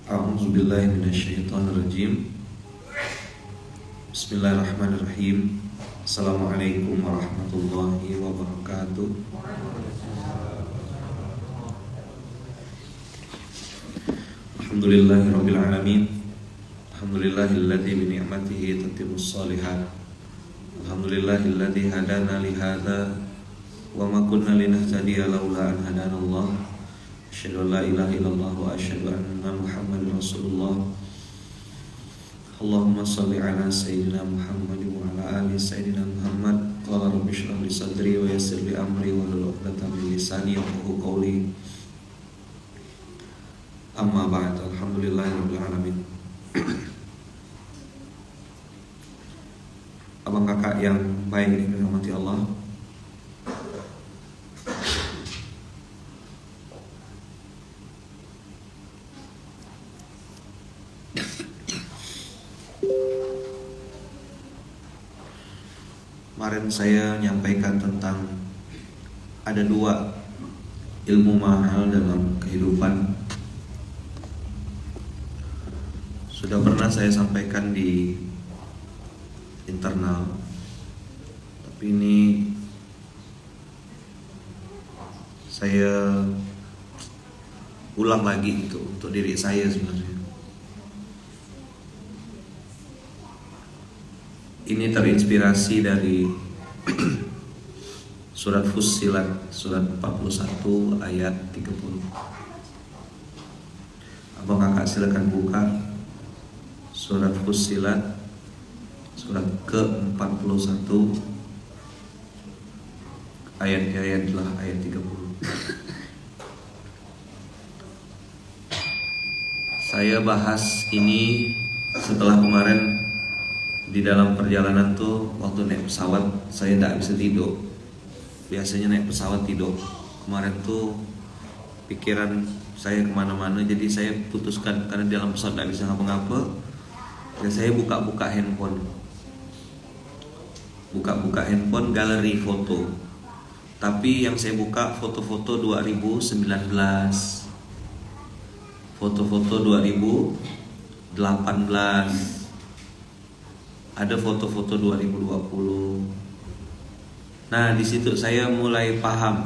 A'udzubillahi minasyaitonirrajim. Bismillahirrahmanirrahim. Assalamualaikum warahmatullahi wabarakatuh. Alhamdulillahirabbil alamin. Alhamdulillahilladzi bi ni'matihi tatimmus shalihat. Alhamdulillahilladzi hadana li hadza wa ma kunna linahtadiya laula an hadanallah. Asyhadu an la ilaha illallah wa asyhadu anna Muhammadar Rasulullah. Allahumma shalli ala sayyidina Muhammad wa ala ali sayyidina Muhammad. Qala rabbi shrah li sadri wa yassir li amri wa hlul 'uqdatam min lisani yafqahu qawli. Amma ba'd. Alhamdulillahirabbil alamin. Abang kakak yang baik yang dirahmati Allah, kemarin saya menyampaikan tentang ada dua ilmu mahal dalam kehidupan. Sudah pernah saya sampaikan di internal, tapi ini saya ulang lagi itu untuk diri saya sebenarnya. Ini terinspirasi dari surat Fussilat, surat 41 ayat 30. Abang kakak silakan buka surat Fussilat surat ke-41 ayatlah ayat 30. Saya bahas ini setelah kemarin di dalam perjalanan tuh, waktu naik pesawat saya tidak bisa tidur. Biasanya naik pesawat tidur. Kemarin tuh pikiran saya kemana-mana, jadi saya putuskan karena di dalam pesawat tidak bisa ngapa-ngapa, dan saya buka-buka handphone. Buka-buka handphone galeri foto. Tapi yang saya buka foto-foto 2019, foto-foto 2018, ada foto-foto 2020. Nah, di situ saya mulai paham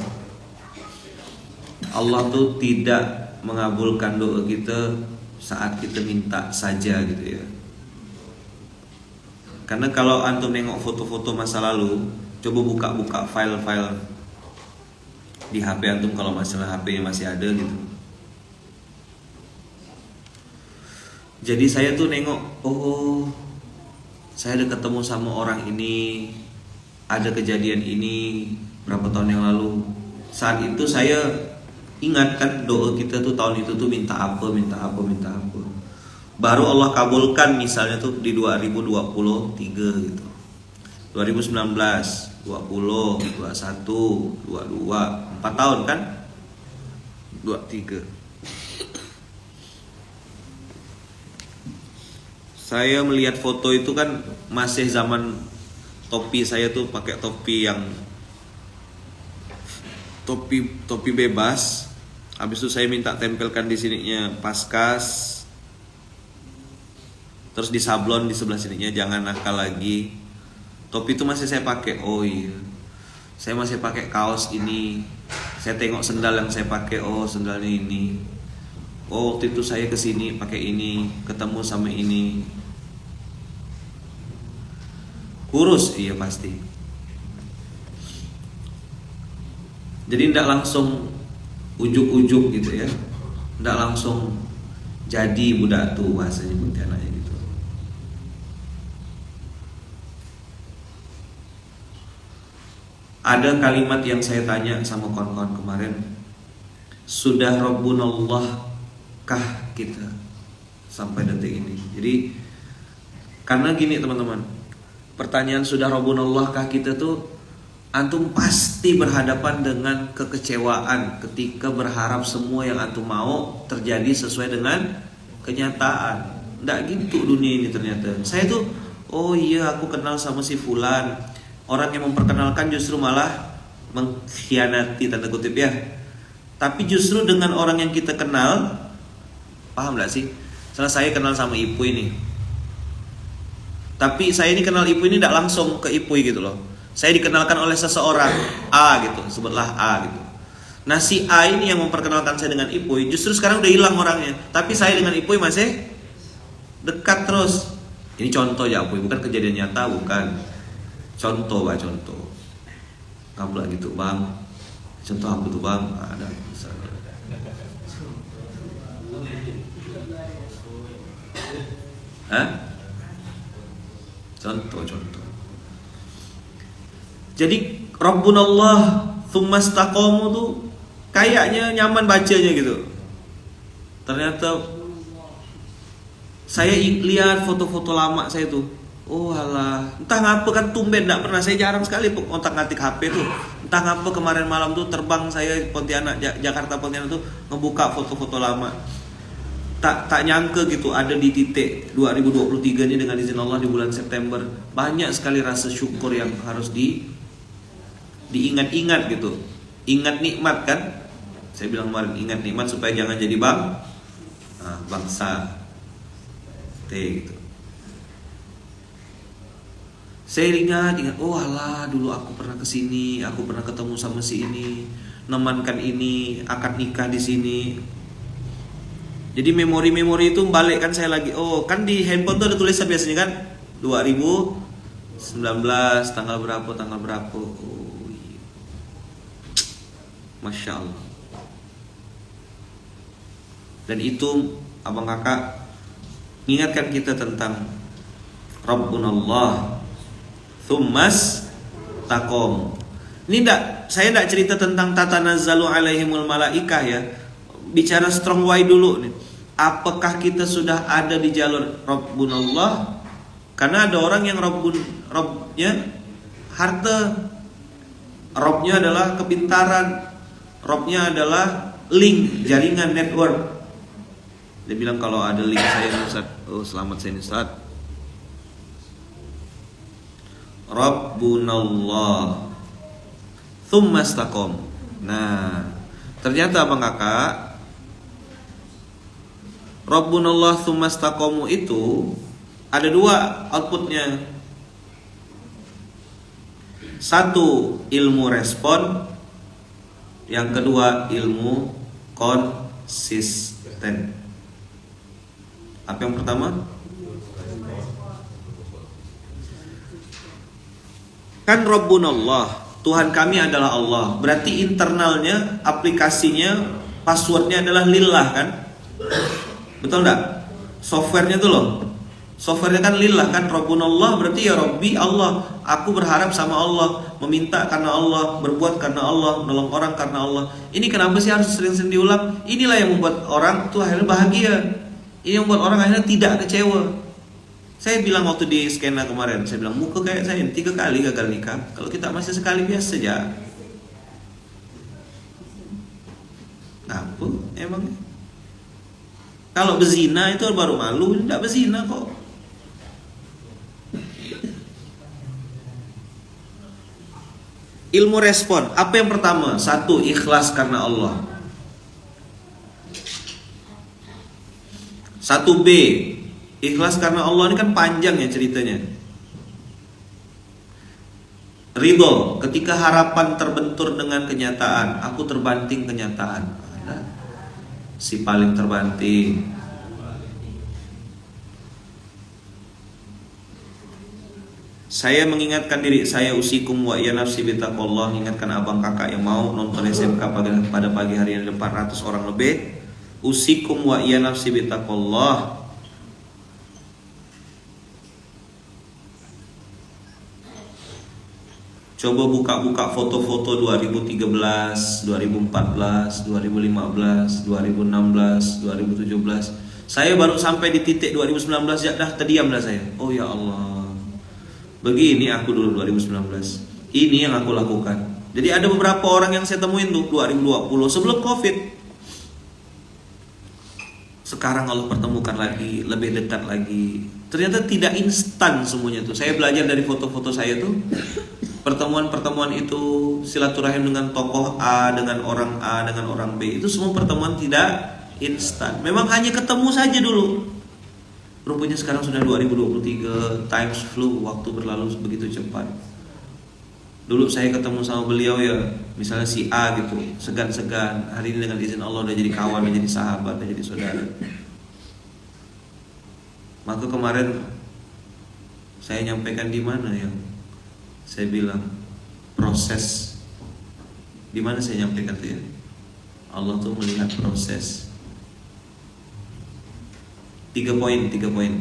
Allah tuh tidak mengabulkan doa kita saat kita minta saja gitu ya. Karena kalau antum nengok foto-foto masa lalu, coba buka-buka file-file di HP antum kalau masalah HP-nya masih ada gitu. Jadi saya tuh nengok, oh, saya ada ketemu sama orang ini, ada kejadian ini berapa tahun yang lalu. Saat itu saya ingat kan doa kita tuh tahun itu tuh minta apa. Baru Allah kabulkan misalnya tuh di 2023 gitu. 2019, 20, 21, 22, 4 tahun kan? 23. Saya melihat foto itu kan masih zaman topi saya tuh pakai topi yang topi bebas. Habis itu saya minta tempelkan di sininya Paskas. Terus di sablon di sebelah sininya jangan nakal lagi. Topi itu masih saya pakai. Oh iya. Saya masih pakai kaos ini. Saya tengok sendal yang saya pakai. Oh, sendalnya ini. Oh, waktu itu saya kesini pakai ini, ketemu sama ini. Kurus, iya pasti. Jadi tidak langsung ujuk-ujuk gitu ya, tidak langsung jadi budak tuh bahasanya Pontianaknya gitu. Ada kalimat yang saya tanya sama kawan-kawan kemarin, sudah Rabbunallah kah kita sampai detik ini? Jadi karena gini teman-teman, pertanyaan sudah Rabbunallah kah kita tuh, antum pasti berhadapan dengan kekecewaan ketika berharap semua yang antum mau terjadi sesuai dengan kenyataan. Nggak gitu dunia ini ternyata. Saya tuh, oh iya aku kenal sama si fulan, orang yang memperkenalkan justru malah mengkhianati tanda kutip ya. Tapi justru dengan orang yang kita kenal Paham nggak sih? Salah saya kenal sama Ipui ini. Tapi saya ini kenal Ipui ini tidak langsung ke Ipui gitu loh. Saya dikenalkan oleh seseorang A gitu, sebutlah A gitu. Nah si A ini yang memperkenalkan saya dengan Ipui, justru sekarang udah hilang orangnya. Tapi saya dengan Ipui masih dekat terus. Ini contoh ya Ipui, bukan kejadian nyata, bukan. Contoh Pak, contoh. Kamu lah gitu Bang. Contoh apa tuh Bang? Ada misalnya. Hah? Contoh. Jadi Rabbunallah tsumma istaqamu tuh kayaknya nyaman bacanya gitu. Ternyata saya lihat foto-foto lama saya tuh. Oh alah, entah ngapa kan tumben enggak pernah, saya jarang sekali otak-ngatik HP tuh. Entah ngapa kemarin malam tuh terbang saya Pontianak Jakarta Pontianak tuh ngebuka foto-foto lama. Tak nyangka gitu ada di titik 2023 ini dengan izin Allah di bulan September. Banyak sekali rasa syukur yang harus diingat-ingat gitu. Ingat nikmat kan? Saya bilang kemarin ingat nikmat supaya jangan jadi bangsa gitu. Saya ingat, oh alah dulu aku pernah kesini, aku pernah ketemu sama si ini, nemankan ini, akad nikah di sini. Jadi memori-memori itu balikkan saya lagi. Oh kan di handphone tuh ada tulisan biasanya kan 2019 tanggal berapa. Oh iya. Masya Allah. Dan itu abang kakak mengingatkan kita tentang Rabbunallah tsummas taqom. Ini saya tidak cerita tentang tatanazzalu alaihimul malaikah ya. Bicara strong why dulu nih. Apakah kita sudah ada di jalur Rabbunallah? Karena ada orang yang Rabbnya harta, Rabbnya adalah kepintaran, Rabbnya adalah link, jaringan, network. Dia bilang kalau ada link saya Ustaz, oh selamat saya Ustaz. Rabbunallah tsumma istaqam. Nah, ternyata abang kakak Rabbunallah tsumma istaqamu itu ada dua outputnya. Satu ilmu respon, yang kedua ilmu konsisten. Apa yang pertama? Kan Rabbunallah, Tuhan kami adalah Allah. Berarti internalnya, aplikasinya, passwordnya adalah lillah kan? Betul enggak? Softwarenya tuh loh. Softwarenya kan lillah kan, Rabbunallah berarti ya Rabbi Allah. Aku berharap sama Allah, meminta karena Allah, berbuat karena Allah, menolong orang karena Allah. Ini kenapa sih harus sering-sering diulang? Inilah yang membuat orang tuh akhirnya bahagia. Ini yang membuat orang akhirnya tidak kecewa. Saya bilang waktu di skena kemarin, saya bilang muka kayak saya 3 kali gagal nikah. Kalau kita masih sekali biasa saja. Apa emang? Kalau berzina itu baru malu, tidak berzina kok. Ilmu respon, apa yang pertama? 1, ikhlas karena Allah. 1B, ikhlas karena Allah ini kan panjang ya ceritanya. Ridho, ketika harapan terbentur dengan kenyataan, aku terbanting kenyataan. Ada si paling terbanting. Saya mengingatkan diri saya, usikum wa ya nafsi bitaqwallah, mengingatkan abang kakak yang mau nonton SMK pada pagi hari ini 400 orang lebih. Usikum wa ya nafsi bitaqwallah. Coba buka-buka foto-foto 2013, 2014, 2015, 2016, 2017. Saya baru sampai di titik 2019 ya dah terdiam dah saya. Oh ya Allah. Begini aku dulu 2019. Ini yang aku lakukan. Jadi ada beberapa orang yang saya temuin tuh 2020 sebelum Covid. Sekarang Allah pertemukan lagi, lebih dekat lagi. Ternyata tidak instan semuanya tuh. Saya belajar dari foto-foto saya tuh. Pertemuan-pertemuan itu silaturahim dengan tokoh A, dengan orang B, itu semua pertemuan tidak instan. Memang hanya ketemu saja dulu. Rupanya sekarang sudah 2023, times flew, waktu berlalu begitu cepat. Dulu saya ketemu sama beliau ya, misalnya si A gitu, segan-segan. Hari ini dengan izin Allah udah jadi kawan, udah jadi sahabat, udah jadi saudara. Maka kemarin saya nyampaikan di mana yang saya bilang proses. Di mana saya nyampaikan itu ya? Allah tuh melihat proses. 3 poin.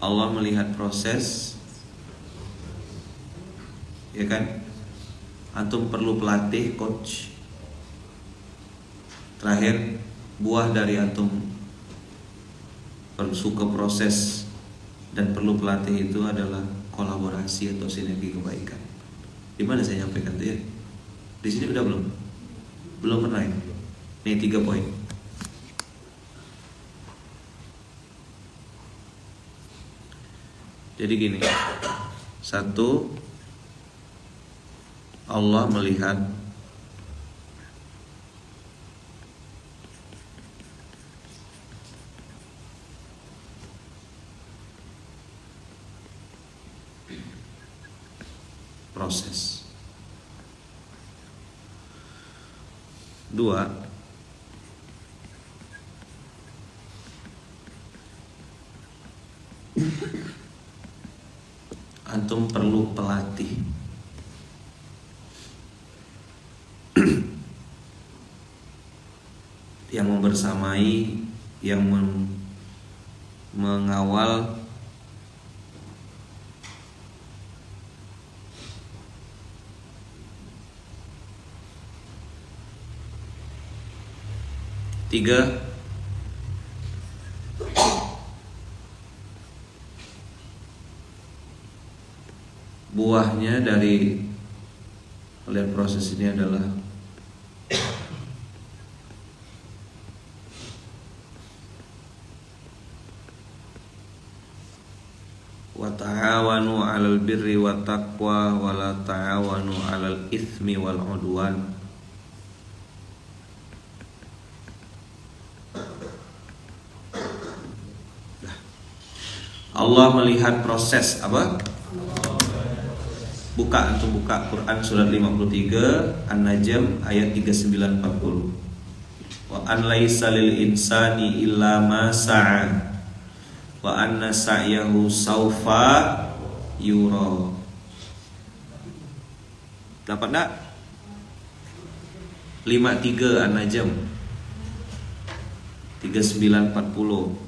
Allah melihat proses, ya kan? Antum perlu pelatih, coach. Terakhir, buah dari antum suka proses dan perlu pelatih itu adalah kolaborasi atau sinergi kebaikan. Di mana saya nyampaikan itu ya? Di sini udah belum? Belum pernah ya? Nih 3 poin. Jadi gini, 1, Allah melihat proses. 2, antum perlu pelatih. Yang membersamai, yang mengawal. Tiga, buahnya dari lihat proses ini adalah wa ta'awanu 'alal birri wat taqwa wa la ta'awanu 'alal itsmi wal 'udwan. Allah melihat proses apa? Antum buka Quran surat 53 An-Najm ayat 39-40. Wa an laisa lil insani illa ma sa'a wa anna sa'yahu saufa yura. Dapat tak? 53 An-Najm 39-40.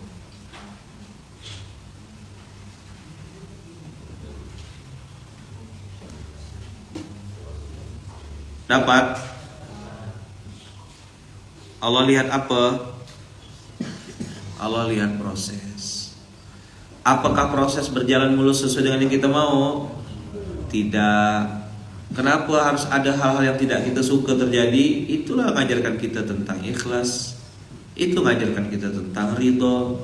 Dapat? Allah lihat apa? Allah lihat proses. Apakah proses berjalan mulus sesuai dengan yang kita mau? Tidak. Kenapa harus ada hal-hal yang tidak kita suka terjadi? Itulah mengajarkan kita tentang ikhlas. Itu mengajarkan kita tentang ridho.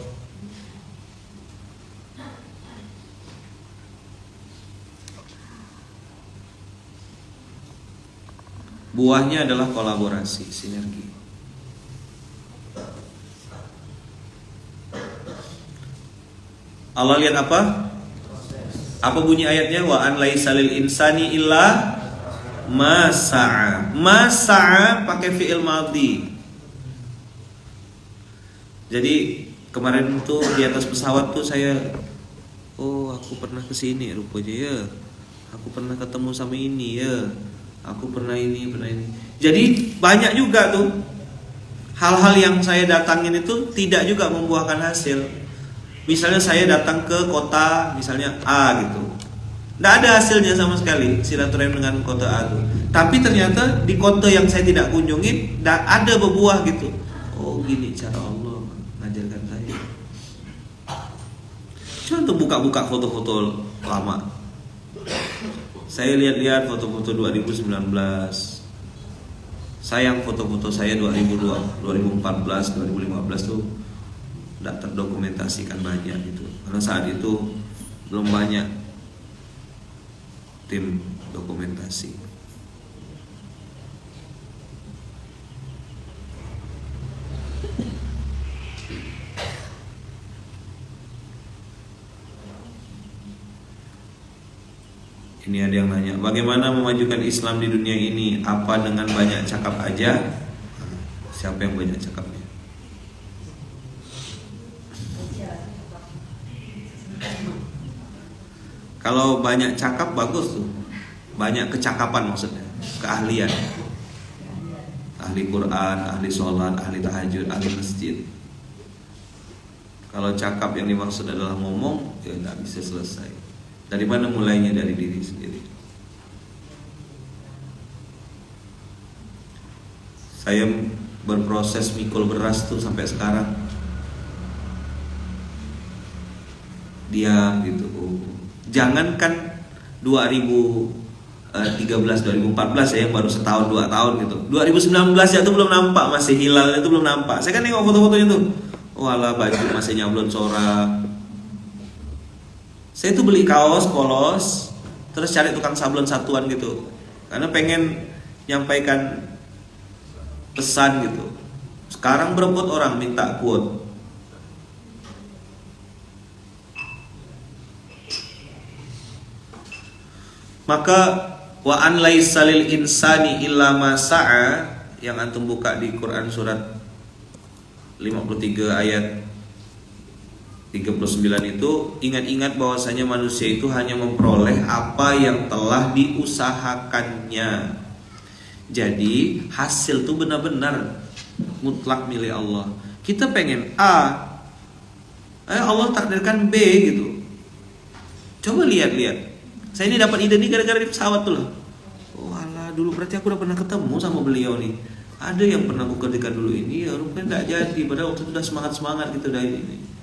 Buahnya adalah kolaborasi, sinergi. Allah lihat apa? Apa bunyi ayatnya? Wa an laisa lil insani illa ma sa'a. Ma sa'a pakai fi'il madhi. Jadi kemarin tuh di atas pesawat tuh saya, oh aku pernah kesini rupanya ya. Aku pernah ketemu sama ini ya. Aku pernah ini. Jadi banyak juga tuh hal-hal yang saya datangin itu tidak juga membuahkan hasil. Misalnya saya datang ke kota misalnya A gitu, tidak ada hasilnya sama sekali silaturahim dengan kota A tuh. Tapi ternyata di kota yang saya tidak kunjungi ada berbuah gitu. Oh gini cara Allah mengajarkan saya. Coba tuh buka-buka foto-foto lama. Saya lihat-lihat foto-foto 2019. Sayang foto-foto saya 2014, 2015 tuh tidak terdokumentasikan banyak gitu. Karena saat itu belum banyak tim dokumentasi. Ini ada yang nanya, bagaimana memajukan Islam di dunia ini? Apa dengan banyak cakap aja? Siapa yang banyak cakapnya? Kalau banyak cakap bagus tuh. Banyak kecakapan maksudnya, keahlian. Ahli Quran, ahli sholat, ahli tahajud, ahli masjid. Kalau cakap yang dimaksud adalah ngomong, ya nggak bisa selesai. Dari mana mulainya? Dari diri sendiri. Saya berproses mikul beras tuh sampai sekarang. Dia gitu. Jangankan 2013, 2014 ya, yang baru setahun 2 tahun gitu. 2019 ya tuh belum nampak, masih hilal itu belum nampak. Saya kan nengok foto-fotonya tuh. Walah, baju masih nyablon corak. Saya tuh beli kaos polos, terus cari tukang sablon satuan gitu, karena pengen nyampaikan pesan gitu. Sekarang berebut orang minta quote. Maka wa an laisa lil insani illa ma sa'a, yang antum buka di Quran surat 53 ayat 39 itu, ingat-ingat bahwasanya manusia itu hanya memperoleh apa yang telah diusahakannya. Jadi hasil itu benar-benar mutlak milik Allah. Kita pengen A, Allah takdirkan B gitu. Coba lihat-lihat. Saya ini dapat ide nih gara-gara di pesawat tuh loh. Walah, dulu berarti aku udah pernah ketemu sama beliau nih. Ada yang pernah aku kerjakan dulu ini, ya rupanya nggak jadi. Padahal waktu itu udah semangat-semangat gitu dari ini.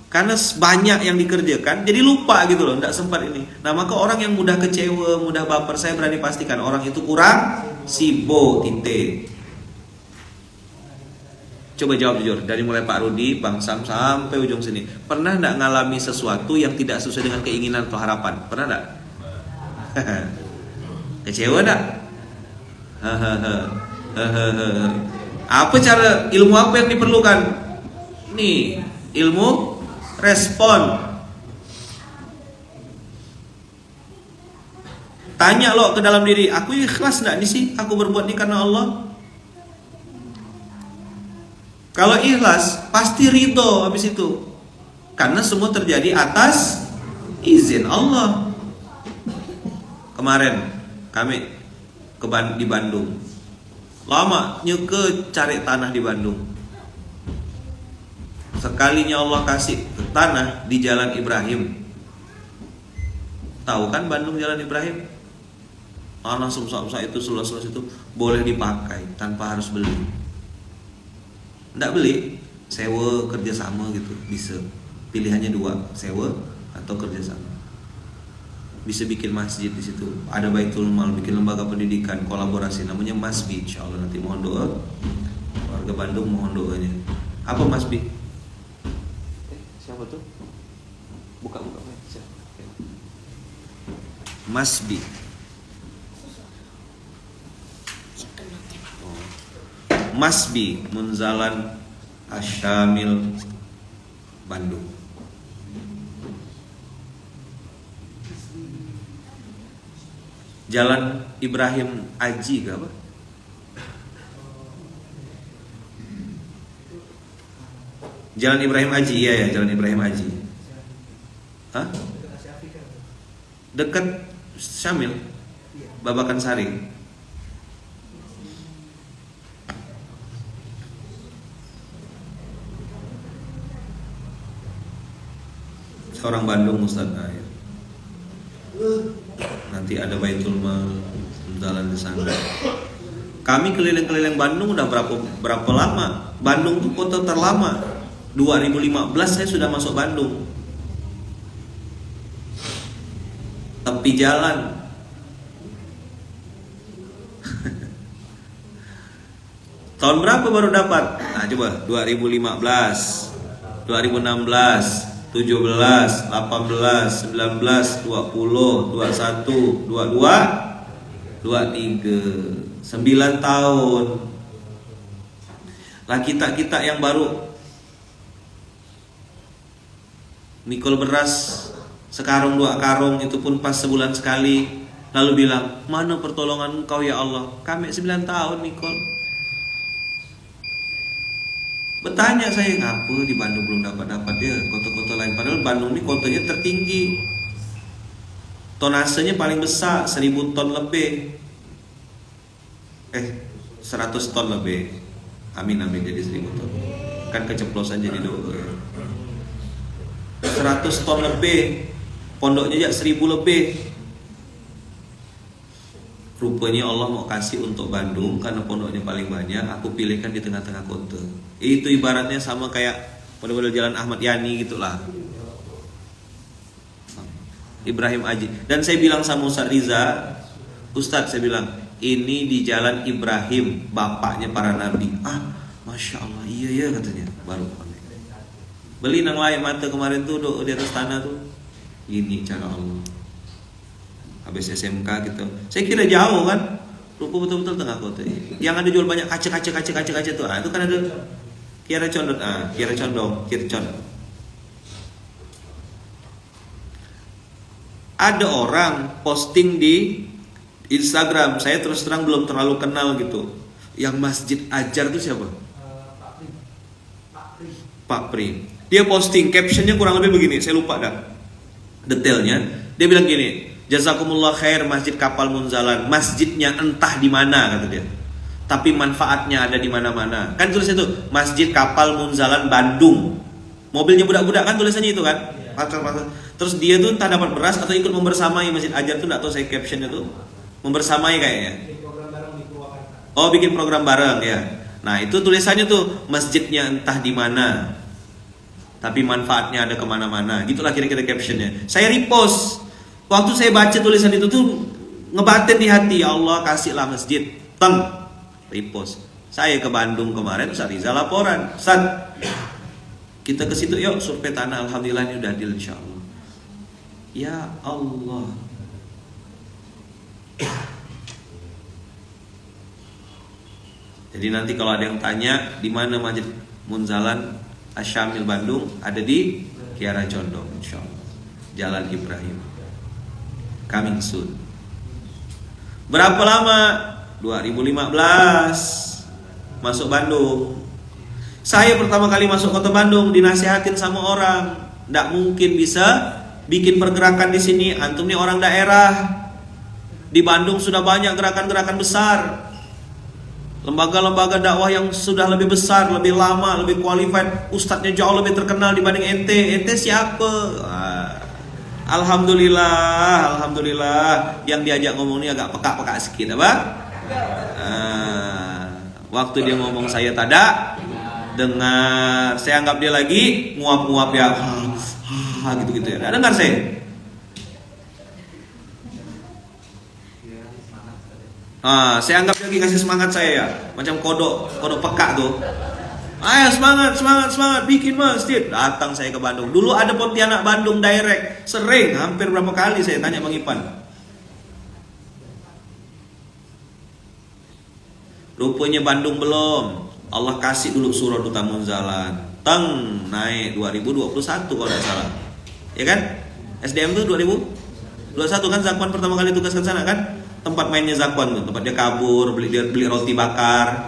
Karena banyak yang dikerjakan, jadi lupa gitu loh, tidak sempat ini. Nah, maka orang yang mudah kecewa, mudah baper, saya berani pastikan orang itu kurang sibuk, titik. Coba jawab jujur, dari mulai Pak Rudi, Bang Sam sampai ujung sini, pernah tidak ngalami sesuatu yang tidak sesuai dengan keinginan atau harapan? Pernah tidak? Kecewa tidak? Apa cara, ilmu apa yang diperlukan? Nih, ilmu respon. Tanya lo ke dalam diri, aku ikhlas enggak nih sih aku berbuat ini karena Allah? Kalau ikhlas, pasti ridho habis itu. Karena semua terjadi atas izin Allah. Kemarin kami di Bandung. Lama nyuke cari tanah di Bandung. Sekalinya Allah kasih tanah di Jalan Ibrahim. Tahu kan Bandung Jalan Ibrahim? Tanah semsa-semsa itu, seluas-luas itu boleh dipakai tanpa harus beli. Nggak beli, sewa kerjasama gitu, bisa. Pilihannya 2, sewa atau kerjasama. Bisa bikin masjid di situ. Ada Baitul Mal, bikin lembaga pendidikan, kolaborasi, namanya Masbi. Insyaallah nanti mohon doa. Warga Bandung mohon doanya. Apa Masbi? Siapa tuh? Buka. Masbi. Masbi Munzalan Asyamil Bandung. Jalan Ibrahim Aji ke apa? Jalan Ibrahim Aji, iya ya, Jalan Ibrahim Aji. Hah? Dekat Syamil, Babakan Sari. Seorang Bandung Ustaz Air. Nanti ada Baitul Mal jalan di sana. Kami keliling-keliling Bandung udah berapa lama? Bandung tuh kota terlama. 2015 saya sudah masuk Bandung. Tepi jalan. Tahun berapa baru dapat? Nah coba 2015, 2016, 17, 18, 19, 20, 21, 22, 23, 9 tahun. Lah kita yang baru mikul beras sekarung 2 karung, itu pun pas sebulan sekali. Lalu bilang, mana pertolongan engkau ya Allah? Kami 9 tahun mikul. Bertanya saya, ngapa di Bandung belum dapat ya kota-kota lain? Padahal Bandung ini kotanya tertinggi, tonasenya paling besar, 1000 ton lebih. 100 ton lebih. Amin jadi 1000 ton. Kan keceplosan jadi 2. 100 ton lebih. Pondoknya ya 1000 lebih. Rupanya Allah mau kasih untuk Bandung karena pondoknya paling banyak. Aku pilihkan di tengah-tengah kota. Itu ibaratnya sama kayak model-model Jalan Ahmad Yani gitulah. Ibrahim Aji. Dan saya bilang sama Ustaz Riza, Ustadz, saya bilang, ini di Jalan Ibrahim, bapaknya para nabi. Masya Allah, iya katanya. Baru beli nang layak mata kemarin tuh di atas tanah tuh. Gini cara Allah. Habis SMK gitu. Saya kira jauh kan. Rupa betul-betul tengah kota. Yang ada jual banyak kaca tuh. Itu kan ada Kiara Condong. Kiara Condong. Ada orang posting di Instagram, saya terus terang belum terlalu kenal gitu. Yang Masjid Ajar itu siapa? Pak Pri. Dia posting, captionnya kurang lebih begini, saya lupa dah detailnya. Dia bilang gini, jazakumullah khair Masjid Kapal Munzalan. Masjidnya entah di mana kata dia, tapi manfaatnya ada di mana-mana. Kan tulisnya itu Masjid Kapal Munzalan Bandung. Mobilnya budak-budak kan tulisannya itu kan. Terus dia tuh entah dapat beras atau ikut membersamai Masjid Ajar tuh, enggak tahu saya captionnya tuh. Membersamai kayaknya. Bikin program bareng ya. Nah itu tulisannya tuh masjidnya entah di mana, tapi manfaatnya ada kemana-mana. Gitulah kira-kira captionnya. Saya repost. Waktu saya baca tulisan itu tuh ngebatin di hati, ya Allah kasihlah masjid. Repost. Saya ke Bandung kemarin, Ustaz Riza laporan, Ustaz, kita ke situ yuk survei tanah. Alhamdulillah ini udah deal insyaallah. Ya Allah. Jadi nanti kalau ada yang tanya di mana Masjid Munzalan Asyamil Bandung, ada di Kiara Condong insyaallah. Jalan Ibrahim. Coming soon. Berapa lama? 2015 masuk Bandung. Saya pertama kali masuk kota Bandung dinasihatin sama orang, nggak mungkin bisa bikin pergerakan di sini. Antum nih orang daerah. Di Bandung sudah banyak gerakan-gerakan besar. Lembaga-lembaga dakwah yang sudah lebih besar, lebih lama, lebih qualified, ustadznya jauh lebih terkenal dibanding ente. Ente siapa? Alhamdulillah, yang diajak ngomong ini agak peka-peka sedikit, apa? Waktu dia ngomong saya tada, dengar, saya anggap dia lagi nguap-nguap ya, gitu-gitu ya. Dengar saya. Saya anggap lagi kasih semangat saya ya, macam kodok peka tuh. Ayo semangat, bikin masjid. Datang saya ke Bandung. Dulu ada Pontianak Bandung direct, sering, hampir berapa kali saya tanya Bang Ipan. Rupanya Bandung belum. Allah kasih dulu surah Duta Munzalan. Naik 2021 kalau tidak salah. Ya kan? SDM tuh 2021 kan Zakwan pertama kali tugas ke sana kan? Tempat mainnya Zakwan tuh, tempat dia kabur, beli roti bakar,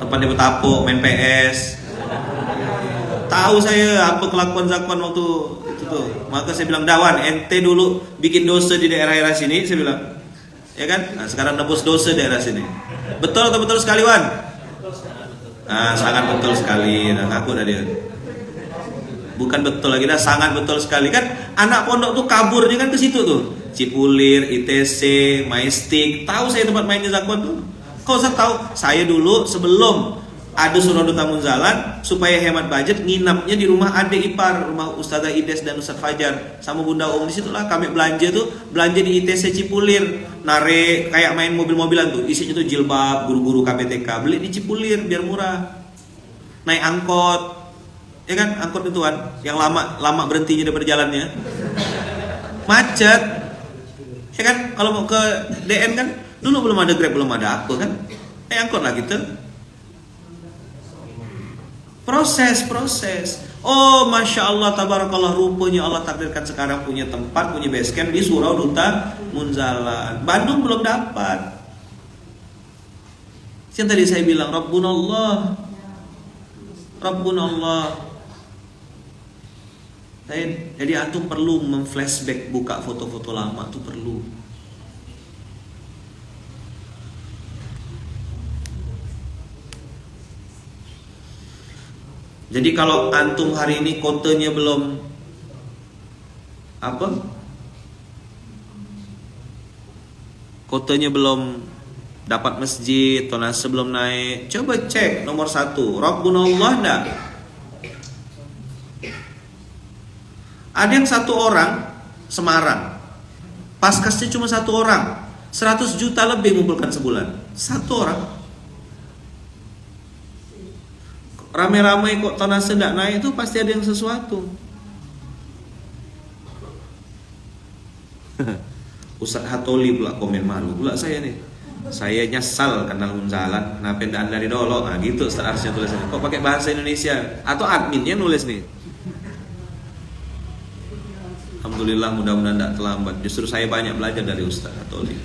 tempat dia bertapuk, main PS. Tahu saya apa kelakuan Zakwan waktu itu tuh. Maka saya bilang, Dawan, ente dulu bikin dosa di daerah-daerah sini, saya bilang, ya kan? Nah, sekarang nebus dosa daerah sini. Betul atau betul sekali, Wan? Sangat betul sekali. Nah, ngaku dah dia. Bukan betul lagi dah, sangat betul sekali kan. Anak pondok tuh kaburnya kan ke situ tuh. Cipulir, ITC, Majestic. Tahu saya tempat mainnya Zakwan tuh. Kau saya tahu, saya dulu sebelum ada surah Duta Munzalan, supaya hemat budget nginapnya di rumah adik ipar, rumah Ustazah Ides dan Ustaz Fajar sama Bunda Om. Di situlah kami belanja di ITC Cipulir, narik kayak main mobil-mobilan tuh, isinya tuh jilbab guru-guru KPTK, beli di Cipulir biar murah. Naik angkot, ya kan, angkot itu kan yang lama berhentinya daripada jalannya, macet. Ya kan, kalau mau ke DN kan dulu belum ada Grab, belum ada apa kan, angkot lah gitu. Proses Oh, Masya Allah, tabarakallah, rupanya Allah takdirkan sekarang punya tempat, punya base camp di Surau Duta Munzalan. Bandung belum dapat. Yang tadi saya bilang, Rabbunallah. Jadi antum perlu memflashback, buka foto-foto lama tuh perlu. Jadi kalau antum hari ini kotenya belum kotenya belum dapat masjid, tonase belum naik, coba cek nomor 1, Rabbunallah enggak? Ada yang 1 orang Semarang, paskasnya cuma 1 orang, 100 juta lebih ngumpulkan sebulan, 1 orang. Rame-rame kok tonase enggak naik, itu pasti ada yang sesuatu. Ustaz Hatoli pula komen, malu pula saya nih. Saya nyesal kenal Munzalan, kenapa ndak dari dulu? Nah gitu Ustaz Arsya tulisannya. Kok pakai bahasa Indonesia? Atau adminnya nulis nih? Alhamdulillah, mudah-mudahan tidak terlambat. Justru saya banyak belajar dari Ustaz Hatoli.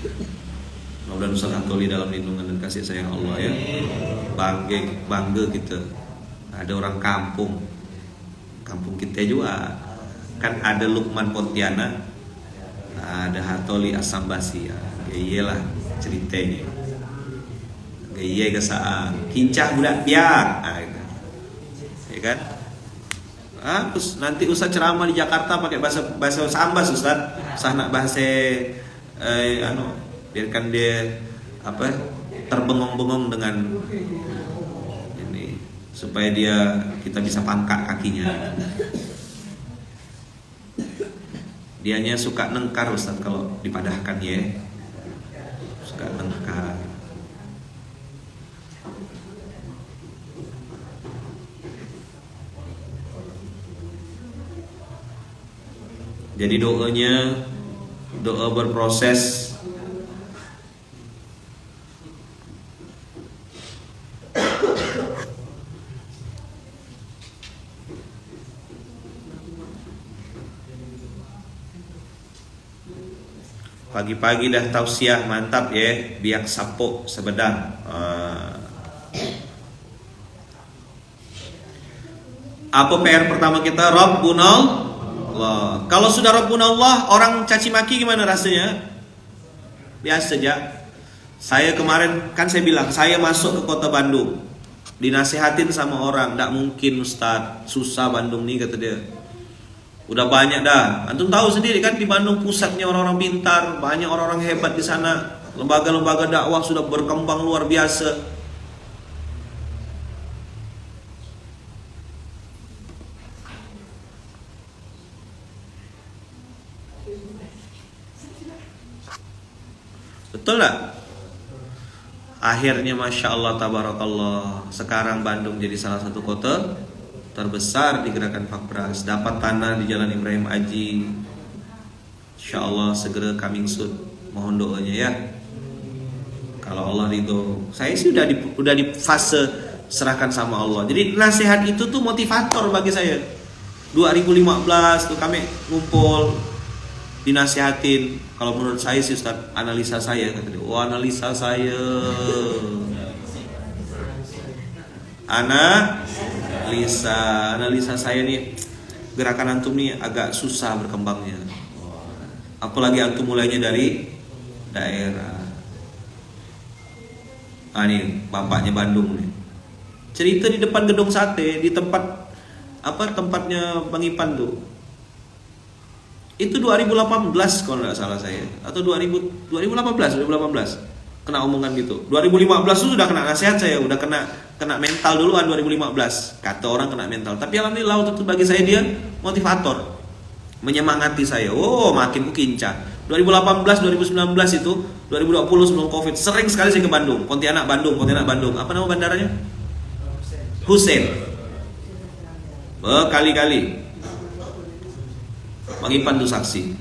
Mudah-mudahan Ustaz Hatoli dalam lindungan dan kasih sayang Allah ya. Bangga kita. Ada orang kampung kita juga kan, ada Lukman Pontianak, ada Hatoli Asambasi ya. Iyalah ceritanya. Iya kesaan kincah budak piak, ya kan? Terus nanti Ustaz ceramah di Jakarta pakai bahasa Sambas Ustaz. Usah nak bahasa biarkan dia terbengong-bengong dengan ini supaya kita bisa pangkat kakinya. Dianya suka nengkar Ustaz kalau dipadahkan ya. Suka nengkar. Jadi doa berproses. Pagi-pagi dah tausiah, mantap ya, biak sapuk sebedang. Apa PR pertama kita? Rabbunallah. Kalau sudah Rabbunallah, orang caci maki gimana rasanya? Biasa aja. Saya kemarin kan saya bilang, saya masuk ke kota Bandung, dinasihatin sama orang, nggak mungkin Ustaz, susah Bandung nih kata dia. Udah banyak dah. Antum tahu sendiri kan di Bandung pusatnya orang-orang pintar, banyak orang-orang hebat di sana. Lembaga-lembaga dakwah sudah berkembang luar biasa. Betul tak? Akhirnya Masya Allah tabarakallah, sekarang Bandung jadi salah satu kota terbesar di gerakan Fakbras. Dapat tanah di Jalan Ibrahim Aji. Insya Allah segera coming soon. Mohon doanya ya. Kalau Allah ridho. Saya sih udah di fase serahkan sama Allah. Jadi nasihat itu tuh motivator bagi saya. 2015 tuh kami ngumpul, dinasihatin. Kalau menurut saya sih Ustaz, analisa saya kata dia. Oh, analisa saya. Analisa saya nih, gerakan antum nih agak susah berkembangnya. Apalagi antum mulainya dari daerah. Nih bapaknya Bandung nih. Cerita di depan gedung sate, di tempatnya Bang Ipan tuh. Itu 2018 kalau nggak salah saya, atau 2018 kena omongan gitu. 2015 itu sudah kena nasihat saya, udah kena mental duluan 2015. Kata orang kena mental, tapi alhamdulillah untuk bagi saya dia motivator, menyemangati saya. Oh, makin kincah. 2018, 2019 itu, 2020 sebelum Covid, sering sekali saya ke Bandung, Pontianak Bandung. Apa nama bandaranya? Hussein. Berkali-kali. Bang Ipan tuh saksi.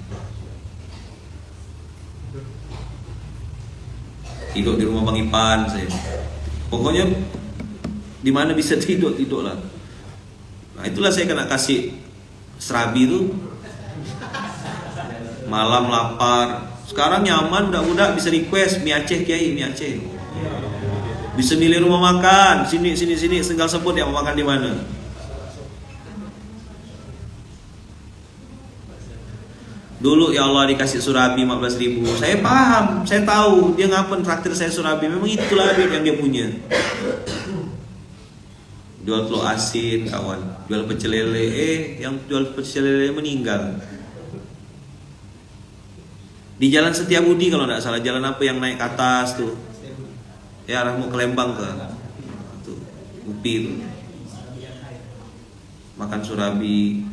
Tidur di rumah Bang Ipan saya. Pokoknya di mana bisa tidur lah. Nah itulah saya kena kasih serabi itu. Malam lapar. Sekarang nyaman, budak-budak bisa request mie Aceh Kiai, mie Aceh. Bisa milih rumah makan, sini tinggal sebut yang mau makan di mana. Dulu ya Allah dikasih surabi 15.000. Saya paham, saya tahu dia ngapain traktir saya surabi. Memang itulah duit yang dia punya. Jual telur asin kawan, jual pecel lele. Yang jual pecel lele meninggal. Di Jalan Setiabudi kalau tidak salah, jalan apa yang naik ke atas tuh? Ya arah mau ke Lembang ke tuh, UPI tuh. Makan surabi.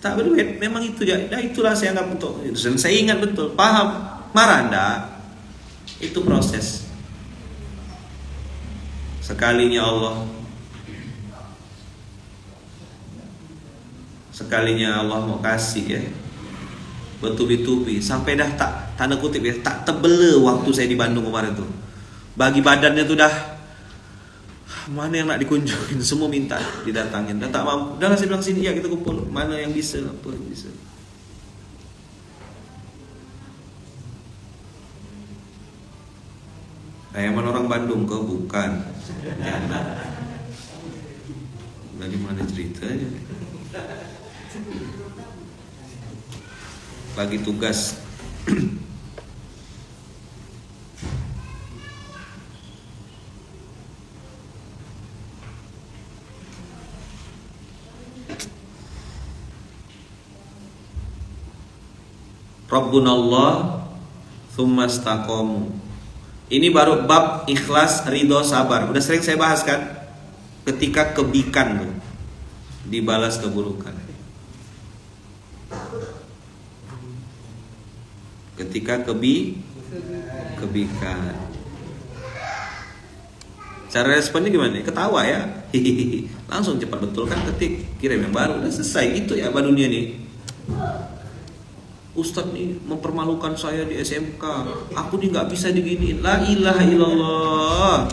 Tak berduit, memang itu ya. Nah, itulah saya anggap untuk itu. Dan saya ingat betul, paham, marah enggak? Itu proses. Sekalinya Allah mau kasih ya, bertubi-tubi sampai dah tak tanda kutip ya, tak tebele waktu saya di Bandung kemarin tuh. Bagi badannya tuh dah mana yang nak dikunjungin, semua minta didatangin. Dah tak mampu. Dah saya bilang sini ya kita kumpul. Mana yang bisa, apa yang bisa. Ayaman orang Bandung kau bukan. Jangan. Dari mana ceritanya? Bagi tugas. Rabbunallah tsumma istaqamu. Ini baru bab ikhlas, ridho, sabar. Udah sering saya bahas kan? Ketika kebikan tuh dibalas keburukan. Ketika kebikan. Cara responnya gimana? Ketawa ya. Langsung cepat betul kan, ketik, kirim yang baru. Udah selesai gitu ya Mbak Dunia nih. Ustadz nih mempermalukan saya di SMK. Aku nih gak bisa diginiin. La ilaha illallah.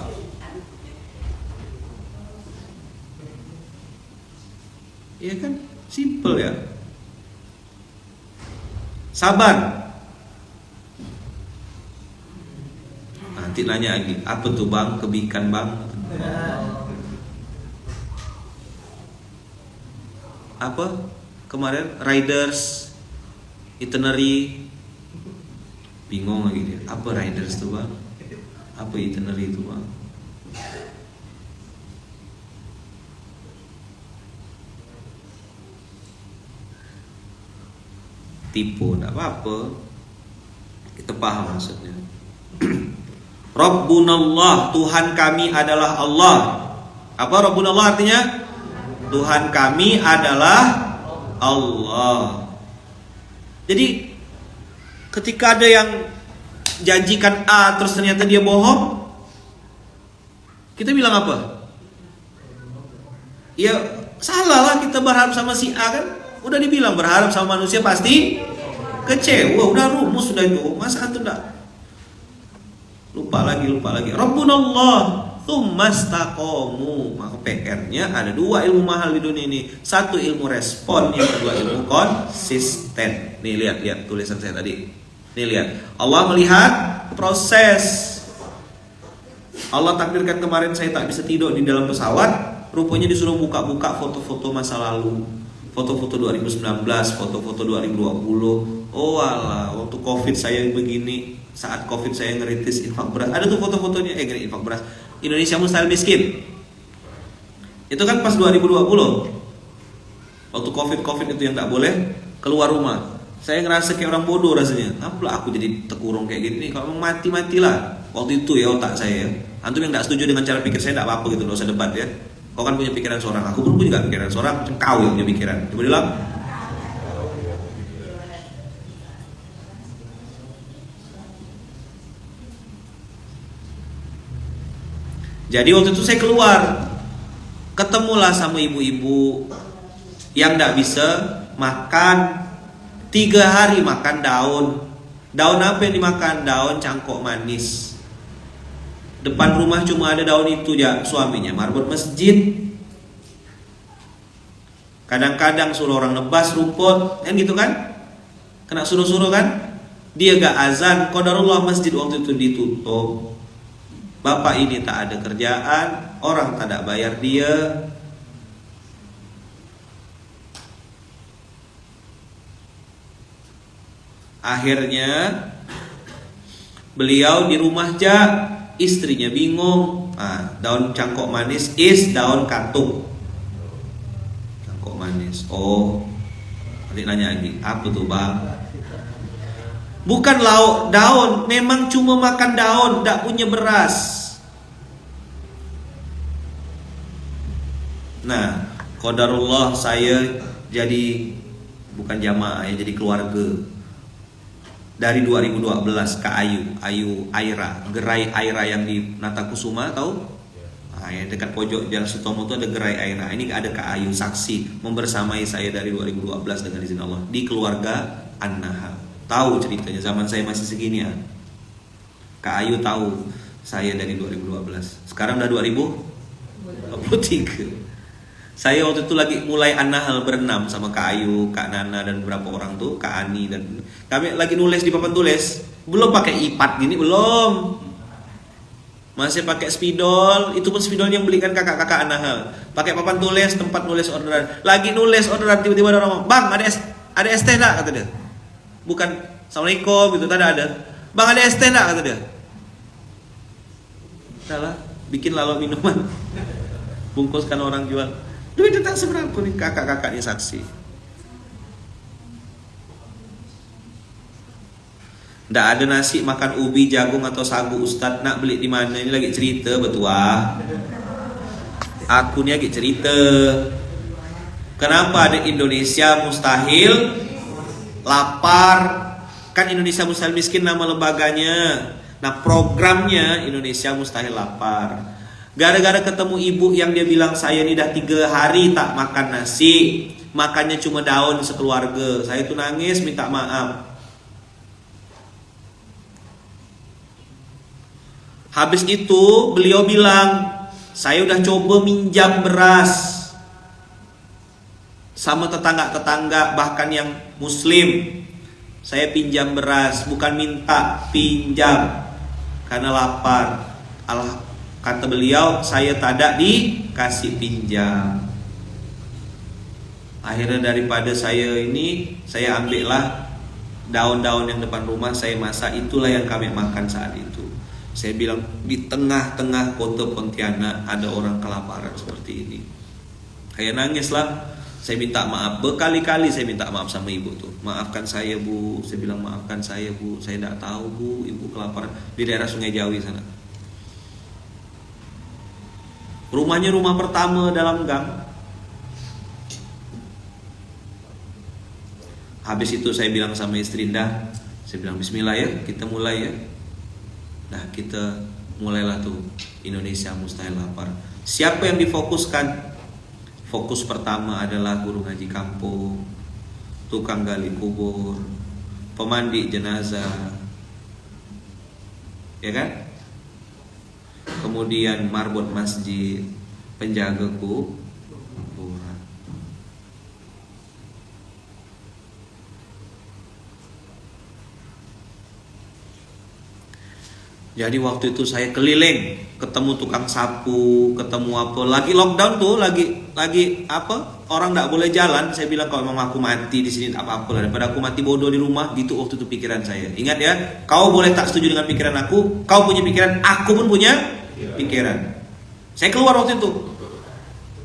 Iya kan? Simple ya. Sabar. Nanti nanya lagi, apa tuh bang? Kebikan bang? Apa? Kemarin Riders Itinerary, bingung lagi dia. Apa Riders tuh bang? Apa Itinerary itu bang? Tipu, enggak apa-apa. Kita paham maksudnya. Rabbunallah, Tuhan kami adalah Allah. Apa Rabbunallah artinya? Tuhan kami adalah Allah. Jadi ketika ada yang janjikan A terus ternyata dia bohong, kita bilang apa? Ya salah lah, kita berharap sama si A kan. Udah dibilang berharap sama manusia pasti kecewa. Udah rumus sudah itu. Masa antum enggak? Lupa lagi. Rabbunallah tsumma istaqamu. Maka PR-nya ada dua ilmu mahal di dunia ini. Satu ilmu respon, yang kedua ilmu konsisten. Nih lihat tulisan saya tadi. Nih lihat. Allah melihat proses. Allah takdirkan kemarin saya tak bisa tidur di dalam pesawat. Rupanya disuruh buka-buka foto-foto masa lalu. Foto-foto 2019, foto-foto 2020. Oh alah, waktu Covid saya begini. Saat Covid saya ngerintis infak beras. Ada tuh foto-fotonya, infak beras. Indonesia Mustahil Miskin. Itu kan pas 2020. Waktu Covid itu yang tak boleh keluar rumah. Saya ngerasa kayak orang bodoh rasanya. Apalah aku jadi terkurung kayak gini. Kalau mau matilah. Waktu itu ya otak saya. Antum yang tak setuju dengan cara pikir saya tak apa-apa gitu, enggak usah debat ya. Kau kan punya pikiran seorang, aku pun punya pikiran seorang, macam kau yang punya pikiran. Coba bilang. Jadi waktu itu saya keluar, ketemulah sama ibu-ibu yang tidak bisa makan 3 hari makan daun. Daun apa yang dimakan? Daun cangkok manis. Depan rumah cuma ada daun itu ya, suaminya marbot masjid. Kadang-kadang suruh orang nebas rumput, kan gitu kan? Kena suruh-suruh kan? Dia gak azan, qadarullah masjid waktu itu ditutup. Bapak ini tak ada kerjaan, orang tak ada bayar dia. Akhirnya beliau di rumah aja, istrinya bingung. Daun cangkok manis is daun katuk. Cangkok manis. Oh, adik nanya lagi, apa tuh bang? Bukan lauk, daun. Memang cuma makan daun, tak punya beras. Nah, qadarullah saya jadi bukan jamaah ya, jadi keluarga. Dari 2012 ke Ayu Aira, gerai Aira yang di Natakusuma, tahu? Yang dekat pojok Jalan Sutomo itu ada gerai Aira. Ini ada Kak Ayu saksi membersamai saya dari 2012 dengan izin Allah di keluarga An-Nahal. Tahu ceritanya, zaman saya masih segini ya. Kak Ayu tahu saya dari 2012. Sekarang udah 2023. Saya waktu itu lagi mulai An-Nahal berenam sama Kak Ayu, Kak Nana dan beberapa orang tuh, Kak Ani, dan kami lagi nulis di papan tulis. Belum pakai iPad gini, belum. Masih pakai spidol, itu pun spidol yang belikan kakak-kakak An-Nahal. Pakai papan tulis, tempat nulis orderan. Lagi nulis orderan, tiba-tiba ada orang ngomong, "Bang, ada es teh enggak?" kata dia. Bukan Assalamualaikum gitu, tadi ada. "Bang, ada es teh enggak?" kata dia. Salah, bikin lalu minuman. Bungkuskan orang jual. Duit tak seberapa nih, kakak-kakaknya saksi. Nggak ada nasi makan ubi, jagung atau sagu Ustadz, nak beli di mana? Ini lagi cerita betul Aku nih lagi cerita. Kenapa ada Indonesia mustahil lapar? Kan Indonesia mustahil miskin nama lembaganya. Nah programnya Indonesia mustahil lapar. Gara-gara ketemu ibu yang dia bilang saya ini dah 3 hari tak makan nasi, makannya cuma daun sekeluarga. Saya tuh nangis minta maaf. Habis itu beliau bilang, saya udah coba minjam beras sama tetangga-tetangga bahkan yang muslim. Saya pinjam beras, bukan minta, pinjam karena lapar. Kata beliau, saya tak ada dikasih pinjam. Akhirnya daripada saya ambillah daun-daun yang depan rumah, saya masak. Itulah yang kami makan saat itu. Saya bilang, di tengah-tengah kota Pontianak ada orang kelaparan seperti ini. Saya nangis lah. Saya minta maaf, berkali-kali saya minta maaf sama ibu tuh. Maafkan saya bu, saya bilang maafkan saya bu, saya tidak tahu bu, ibu kelaparan di daerah Sungai Jawi sana. Rumahnya rumah pertama dalam gang. Habis itu saya bilang sama istri Indah, saya bilang bismillah ya, kita mulai ya. Nah kita mulailah tuh Indonesia mustahil lapar. Siapa yang difokuskan? Fokus pertama adalah guru ngaji kampung, tukang gali kubur, pemandi jenazah, ya kan? Kemudian marbot masjid, penjaga kuburan. Jadi waktu itu saya keliling, ketemu tukang sapu, ketemu apa. Lagi lockdown tuh, lagi apa? Orang nggak boleh jalan. Saya bilang kalau memang aku mati di sini tak apa-apa lah, daripada aku mati bodoh di rumah. Gitu waktu itu pikiran saya. Ingat ya, kau boleh tak setuju dengan pikiran aku, kau punya pikiran, aku pun punya pikiran. Saya keluar waktu itu.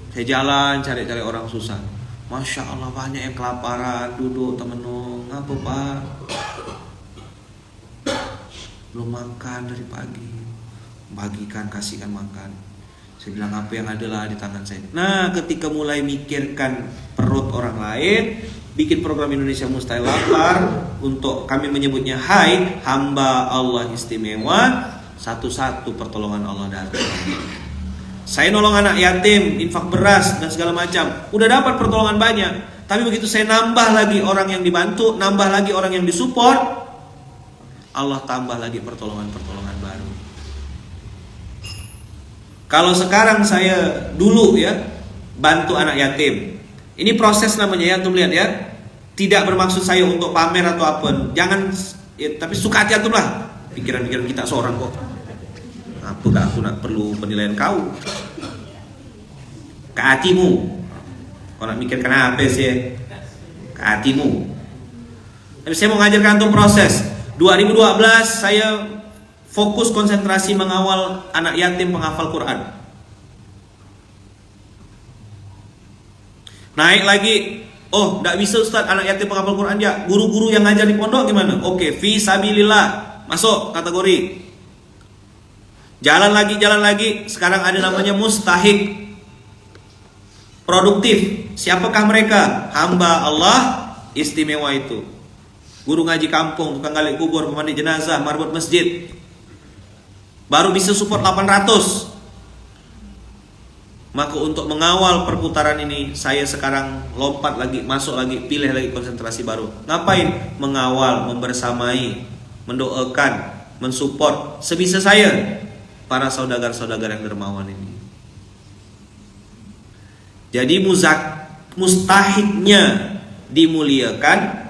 Saya jalan cari-cari orang susah. Masya Allah banyak yang kelaparan, duduk temenung. Apa pak? Belum makan dari pagi. Bagikan, kasihkan makan. Saya bilang apa yang adalah di tangan saya. Nah ketika mulai mikirkan perut orang lain, bikin program Indonesia Mustahil Lapar, untuk kami menyebutnya Hai Hamba Allah Istimewa, satu-satu pertolongan Allah datang. Saya nolong anak yatim, infak beras dan segala macam, udah dapat pertolongan banyak. Tapi begitu saya nambah lagi orang yang dibantu, nambah lagi orang yang disupport, Allah tambah lagi pertolongan-pertolongan baru. Kalau sekarang saya dulu ya bantu anak yatim, ini proses namanya ya, antum lihat ya. Tidak bermaksud saya untuk pamer atau apa. Jangan ya, tapi suka hati antum lah. Pikiran-pikiran kita seorang kok. Apa gak aku nak perlu penilaian kau? Ke hatimu. Kau nak mikir kenapa sih? Ke hatimu. Tapi saya mau ngajarkan antum proses. 2012 saya fokus konsentrasi mengawal anak yatim penghafal Quran. Naik lagi. Oh, tidak bisa Ustaz, anak yatim penghafal Quran ya. Guru-guru yang ngajar di pondok gimana? Oke, fi sabilillah. Masuk kategori. Jalan lagi. Sekarang ada namanya mustahik. Produktif. Siapakah mereka? Hamba Allah istimewa itu. Guru ngaji kampung, tukang gali kubur, pemandi jenazah, marbot masjid. Baru bisa support 800. Maka untuk mengawal perputaran ini, saya sekarang lompat lagi, masuk lagi, pilih lagi konsentrasi baru. Ngapain? Mengawal, membersamai, mendoakan, mensupport sebisa saya para saudagar-saudagar yang dermawan ini. Jadi mustahiknya dimuliakan,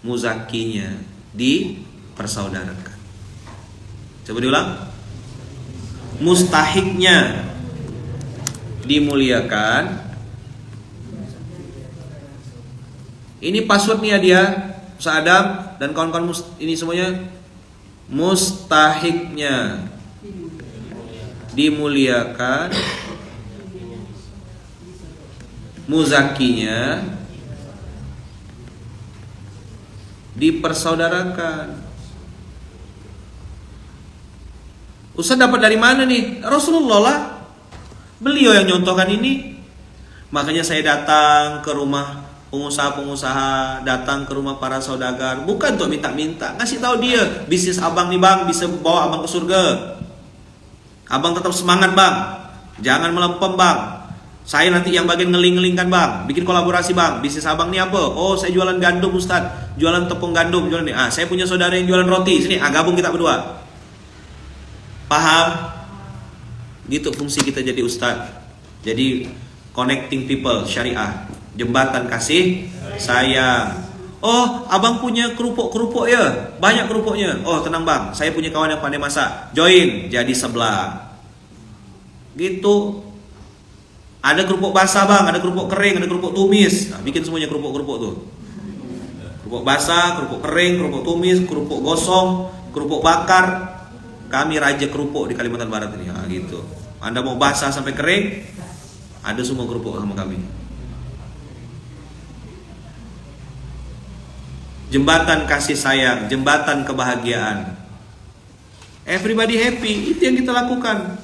muzakinya dipersaudarakan. Coba diulang. Mustahiknya dimuliakan. Ini passwordnya dia, Ustaz Adam dan kawan-kawan ini semuanya. Mustahiknya dimuliakan, muzakinya dipersaudarakan. Ustaz dapat dari mana nih? Rasulullah lah. Beliau yang nyontohkan ini. Makanya saya datang ke rumah pengusaha-pengusaha, datang ke rumah para saudagar, bukan untuk minta-minta, ngasih tahu dia bisnis abang nih bang bisa bawa abang ke surga. Abang tetap semangat bang, jangan melempem bang. Saya nanti yang bagian ngeling-ngelingkan bang, bikin kolaborasi bang. Bisnis abang nih apa? Oh saya jualan gandum Ustaz, jualan tepung gandum, jualan nih. Saya punya saudara yang jualan roti, sini gabung kita berdua. Paham? Gitu fungsi kita jadi Ustaz. Jadi connecting people syariah. Jembatan kasih sayang. Oh, abang punya kerupuk-kerupuk ya? Banyak kerupuknya. Oh, tenang bang, saya punya kawan yang pandai masak. Join, jadi sebelah. Gitu. Ada kerupuk basah bang, ada kerupuk kering, ada kerupuk tumis. Nah, bikin semuanya kerupuk-kerupuk tuh. Kerupuk basah, kerupuk kering, kerupuk tumis, kerupuk gosong, kerupuk bakar. Kami raja kerupuk di Kalimantan Barat ini. Nah, gitu. Anda mau basah sampai kering, ada semua kerupuk sama kami. Jembatan kasih sayang, jembatan kebahagiaan. Everybody happy, itu yang kita lakukan.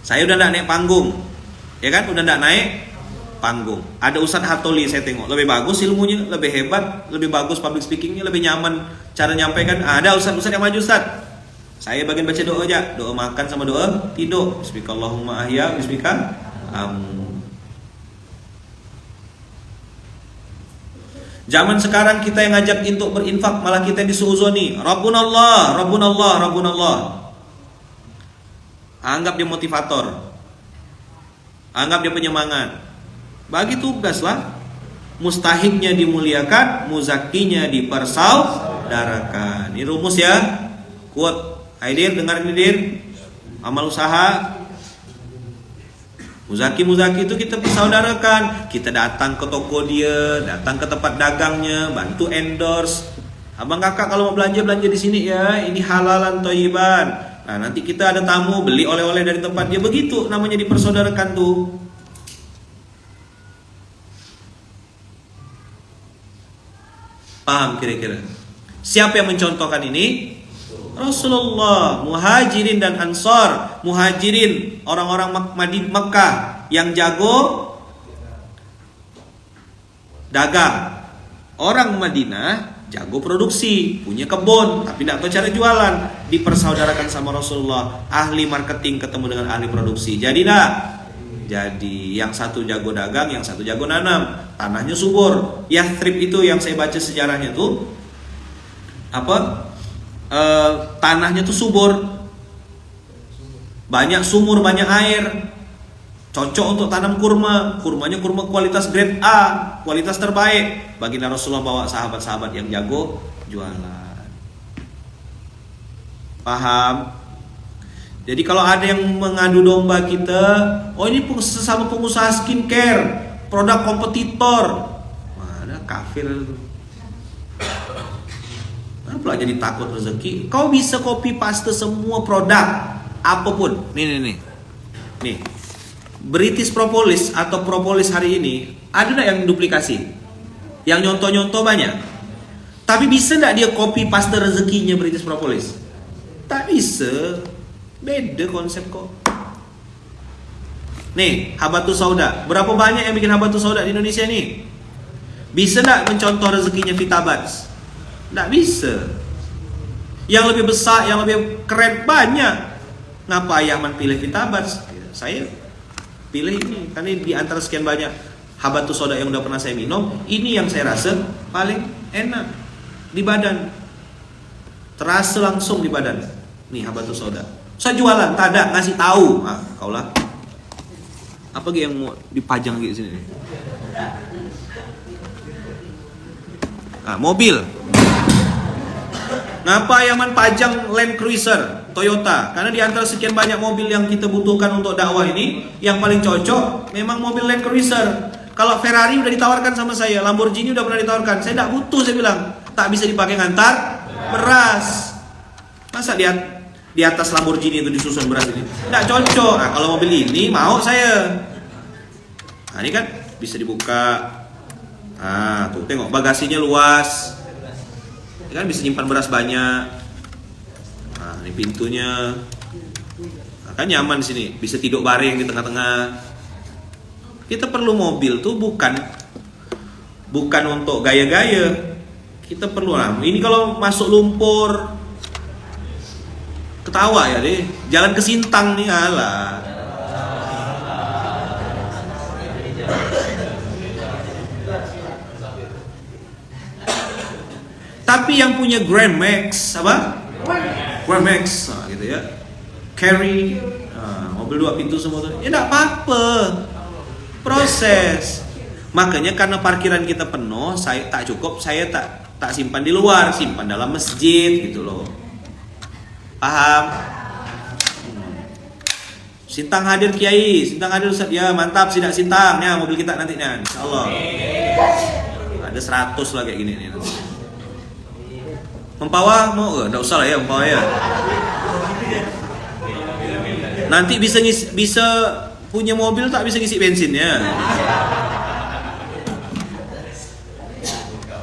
Saya udah nggak naik panggung, ya kan? Udah nggak naik panggung. Ada Ustadz Hatoli saya tengok lebih bagus ilmunya, lebih hebat, lebih bagus public speakingnya, lebih nyaman cara nyampaikan. Ada Ustadz yang maju Ustadz. Saya bagian baca doa aja, doa makan sama doa tidur. Bismillahumma ahya, bismika. Zaman sekarang kita yang ngajak untuk berinfak, malah kita yang disuuzoni. Rabbunallah, Rabbunallah, Rabbunallah. Anggap dia motivator, anggap dia penyemangat. Bagi tugas lah. Mustahiknya dimuliakan, muzakinya dipersaudarakan. Ini rumus ya. Quote. Haidir, dengar ini Dir. Amal usaha. Muzaki itu kita persaudarakan. Kita datang ke toko dia, datang ke tempat dagangnya, bantu endorse. Abang kakak kalau mau belanja di sini ya. Ini halalan thayyiban. Nah nanti kita ada tamu beli oleh-oleh dari tempat dia. Begitu namanya dipersaudarakan tuh. Paham kira-kira? Siapa yang mencontohkan ini? Rasulullah, muhajirin dan ansor. Muhajirin orang-orang Mekah yang jago dagang. Orang Madinah jago produksi, punya kebun, tapi tidak tahu cara jualan. Dipersaudarakan sama Rasulullah. Ahli marketing ketemu dengan ahli produksi. Jadi dah. Jadi yang satu jago dagang, yang satu jago nanam. Tanahnya subur. Yathrib itu yang saya baca sejarahnya tuh tanahnya tuh subur, banyak sumur, banyak air, cocok untuk tanam kurma. Kurmanya kurma kualitas grade A, kualitas terbaik. Baginda Rasulullah bawa sahabat-sahabat yang jago jualan. Paham? Jadi kalau ada yang mengadu domba kita, oh ini sesama pengusaha skincare, produk kompetitor, mana kafir. Kenapa jadi takut rezeki? Kau bisa copy paste semua produk apapun. Nih. British Propolis atau Propolis hari ini ada nggak yang duplikasi? Yang nyontoh-nyontoh banyak. Tapi bisa nggak dia copy paste rezekinya British Propolis? Tak bisa. Beda konsep kok. Nih, Habatus Sauda. Berapa banyak yang bikin Habatus Sauda di Indonesia nih? Bisa nggak mencontoh rezekinya Vitabats? Nggak bisa. Yang lebih besar, yang lebih keren banyak. Ngapa Yaman pilih Vitabats? Saya pilih ini karena di antara sekian banyak Habatus Sauda yang udah pernah saya minum, ini yang saya rasa paling enak di badan. Terasa langsung di badan. Nih Habatus Sauda. Saya jualan, tak ada, ngasih tahu. Kaulah. Apa yang mau dipajang di sini? Mobil. Ngapa Yaman pajang Land Cruiser Toyota? Karena di antara sekian banyak mobil yang kita butuhkan untuk dakwah ini, yang paling cocok memang mobil Land Cruiser. Kalau Ferrari udah ditawarkan sama saya, Lamborghini udah pernah ditawarkan, saya tidak butuh, saya bilang. Tak bisa dipakai ngantar beras. Masa di atas Lamborghini itu disusun beras ini? Tidak cocok. Kalau mobil ini mau saya. Ini kan bisa dibuka. Tuh tengok bagasinya luas. Ini kan bisa nyimpan beras banyak. Ini pintunya. Kan nyaman di sini. Bisa tidur bareng di tengah-tengah. Kita perlu mobil tuh bukan untuk gaya-gaya. Kita perlu lah. Ini kalau masuk lumpur, ketawa ya deh, jalan ke Sintang nih alah. Tapi yang punya Grand Max apa? Grand Max, gitu ya. Carry, mobil 2 pintu semua tuh. Ya enggak apa-apa. Proses. Makanya karena parkiran kita penuh, saya tak cukup, saya tak simpan di luar, simpan dalam masjid gitu loh. Paham? Sintang hadir Kiai, Sintang hadir Ustaz. Ya mantap, sidak Sintang ya mobil kita nantinya insyaallah. Ada 100 lah kayak gini nih. Mempawah mau enggak usah lah ya Mempawah ya. Nanti bisa punya mobil tak bisa ngisi bensinnya.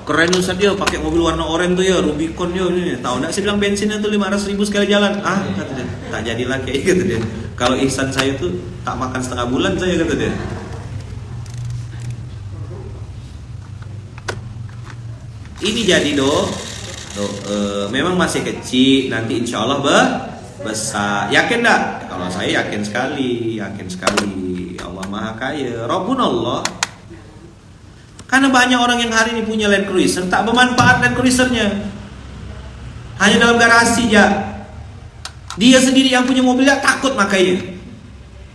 Keren Ustaz ya, pakai mobil warna oranye tuh ya, Rubicon ya ini. Tahu enggak saya bilang bensinnya tuh 500.000 sekali jalan. Kata dia. Tak jadilah kayak gitu dia. Kalau ihsan saya tuh tak makan setengah bulan saya, kata dia. Ini jadi memang masih kecil, nanti insya Allah besar. Yakin enggak? Kalau saya yakin sekali. Allah Maha Kaya, Rabbunallah. Karena banyak orang yang hari ini punya Land Cruiser tak bermanfaat Land Cruisernya. Hanya dalam garasi ya. Dia sendiri yang punya mobilnya takut makanya.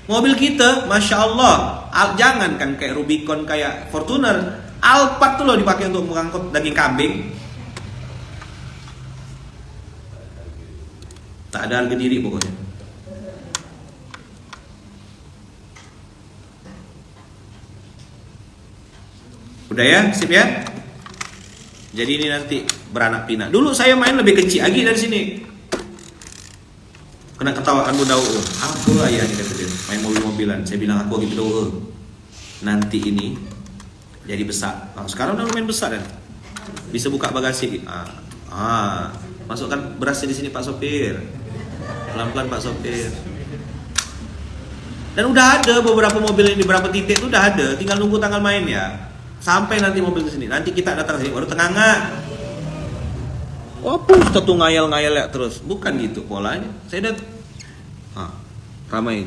Mobil kita, Masya Allah, jangan kan kayak Rubicon, kayak Fortuner, Alphard tuh loh dipakai untuk mengangkut daging kambing. Tak ada harga diri pokoknya. Udah ya, sip ya. Jadi ini nanti beranak pinak. Dulu saya main lebih kecil lagi dari sini. Kena ketawaan Bunda Uu. Aku ayah ini kata dia, main mobil-mobilan. Saya bilang aku gitu doang. Nanti ini jadi besar. Sekarang udah lumayan besar kan. Bisa buka bagasi. Masukkan berasnya di sini Pak Sopir. Pelan-pelan Pak Sopir. Dan udah ada beberapa mobil yang di beberapa titik itu udah ada, tinggal nunggu tanggal main ya. Sampai nanti mobil ke sini. Nanti kita datang sini baru tengah-tengah. Oh, Ustaz tuh ngayal-ngayal ya terus. Bukan gitu polanya. Saya udah ramai.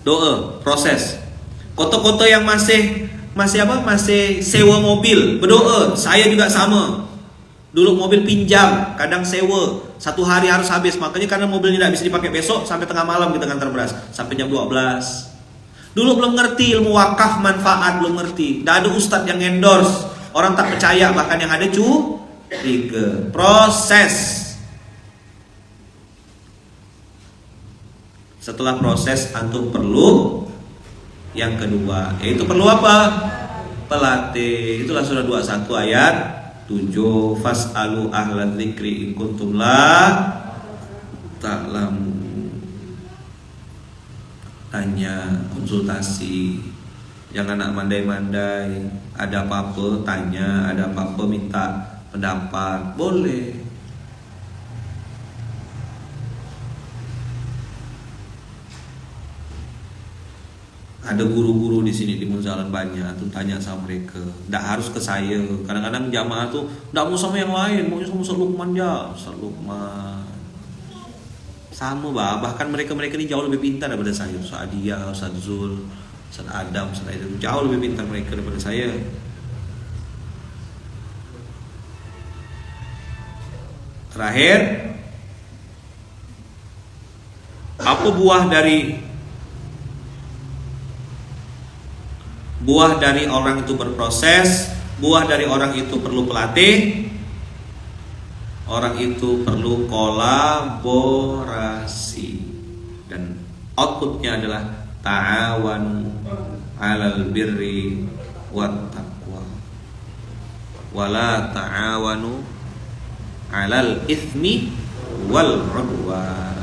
Doa, proses. Kota-kota yang masih sewa mobil, berdoa. Saya juga sama. Dulu mobil pinjam, kadang sewa. 1 hari harus habis. Makanya karena mobilnya tidak bisa dipakai besok, sampai tengah malam kita ngantar beras. Sampai jam 12. Dulu belum ngerti ilmu wakaf manfaat, belum ngerti. Tidak ada ustadz yang endorse. Orang tak percaya, bahkan yang ada curiga. Proses. Setelah proses antum perlu yang kedua, yaitu perlu apa? Pelatih. Itulah surah 21 ayat 7. Fas'alu ahla dzikri in kuntum la ta'lamun. Tanya, konsultasi. Jangan nak mandai-mandai. Ada apa-apa tanya, ada apa-apa minta pendapat. Boleh. Ada guru-guru di sini di Munzalan banyak, tuh tanya sama mereka. Nggak harus ke saya. Kadang-kadang jamaah tuh nggak mau sama yang lain, maunya sama Ustaz Lukman ya, Ustaz Lukman. Sama bahkan mereka ini jauh lebih pintar daripada saya. Ustaz Adia, Ustaz Zul, Ustaz Adam, Ustaz Aida, jauh lebih pintar mereka daripada saya. Terakhir, apa buah dari orang itu berproses, buah dari orang itu perlu pelatih, orang itu perlu kolaborasi, dan outputnya adalah ta'awanu 'alal birri wat taqwa wala ta'awanu 'alal itsmi wal 'udwan.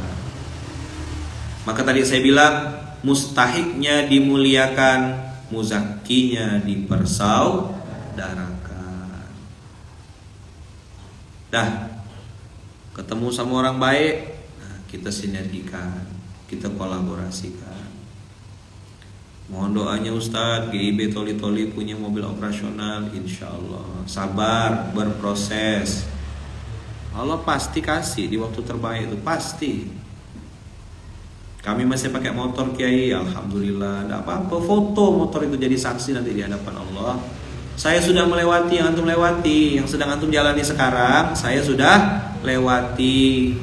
Maka tadi saya bilang mustahiknya dimuliakan, muzakkinya dipersaudarakan. Dah ketemu sama orang baik, nah, kita sinergikan, kita kolaborasikan. Mohon doanya Ustadz, GIB Toli-Toli punya mobil operasional, insya Allah. Sabar, berproses. Allah pasti kasih di waktu terbaik itu, pasti. Kami masih pakai motor Kiai, alhamdulillah, tidak apa-apa. Foto motor itu jadi saksi nanti di hadapan Allah. Saya sudah melewati yang antum lewati, yang sedang antum jalani sekarang, saya sudah lewati.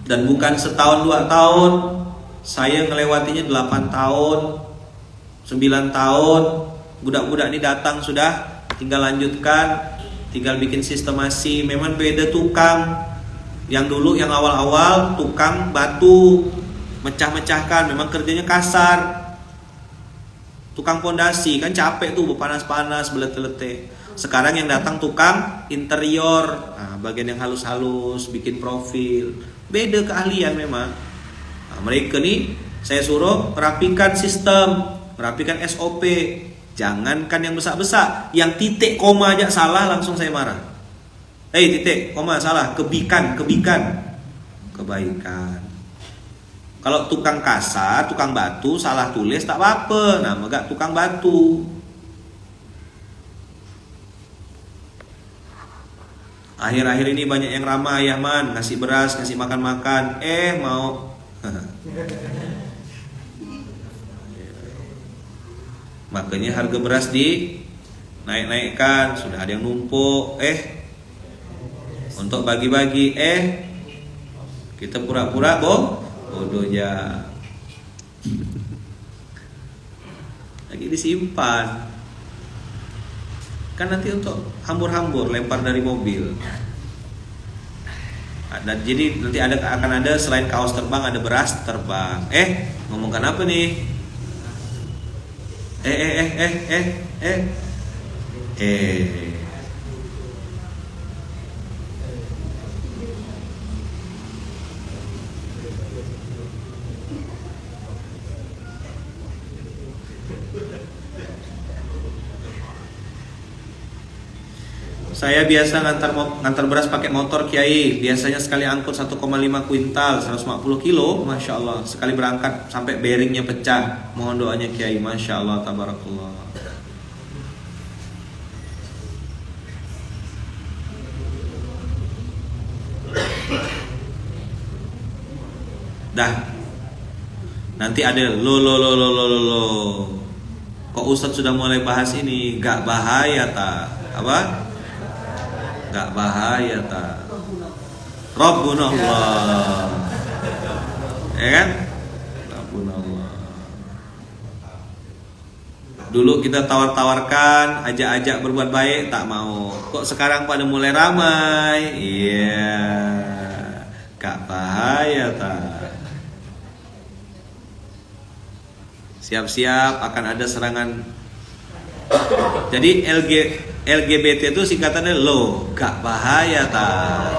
Dan bukan setahun 2 tahun, saya ngelewatinya 8 tahun, 9 tahun. Budak-budak ini datang sudah, tinggal lanjutkan, tinggal bikin sistemasi. Memang beda tukang. Yang dulu yang awal-awal tukang batu, mecah-mecahkan, memang kerjanya kasar. Tukang pondasi kan capek tuh, panas-panas, belet-leteh. Sekarang yang datang tukang interior, nah, bagian yang halus-halus, bikin profil. Beda keahlian memang. Nah, mereka nih saya suruh merapikan sistem, merapikan SOP. Jangankan yang besar-besar, yang titik koma aja salah langsung saya marah. Titik koma salah, kebaikan. Kalau tukang kasar, tukang batu salah tulis tak apa-apa, nama gak tukang batu. Akhir-akhir ini banyak yang ramah ya man, ngasih beras, ngasih makan-makan, mau makanya harga beras naik-naikkan, sudah ada yang numpuk, untuk bagi-bagi, kita pura-pura bodoh ya, lagi disimpan, kan nanti untuk hambur-hambur lempar dari mobil. Jadi nanti akan ada selain kaos terbang ada beras terbang. Ngomongkan apa nih? Saya biasa ngantar beras pakai motor Kiai. Biasanya sekali angkut 1,5 kuintal, 150 kilo, Masya Allah. Sekali berangkat sampai bearingnya pecah. Mohon doanya Kiai, Masya Allah, tabarakallah. Dah. Nanti ada lo. Kok Ustadz sudah mulai bahas ini? Gak bahaya tak? Apa? Gak bahaya tak? Rabbuna Allah. Ya kan? Rabbuna Allah. Dulu kita tawar-tawarkan, ajak-ajak berbuat baik, tak mau. Kok sekarang pada mulai ramai? Iya. Gak bahaya tak? Siap-siap akan ada serangan. Jadi LGBT itu singkatannya lo, gak bahaya tak?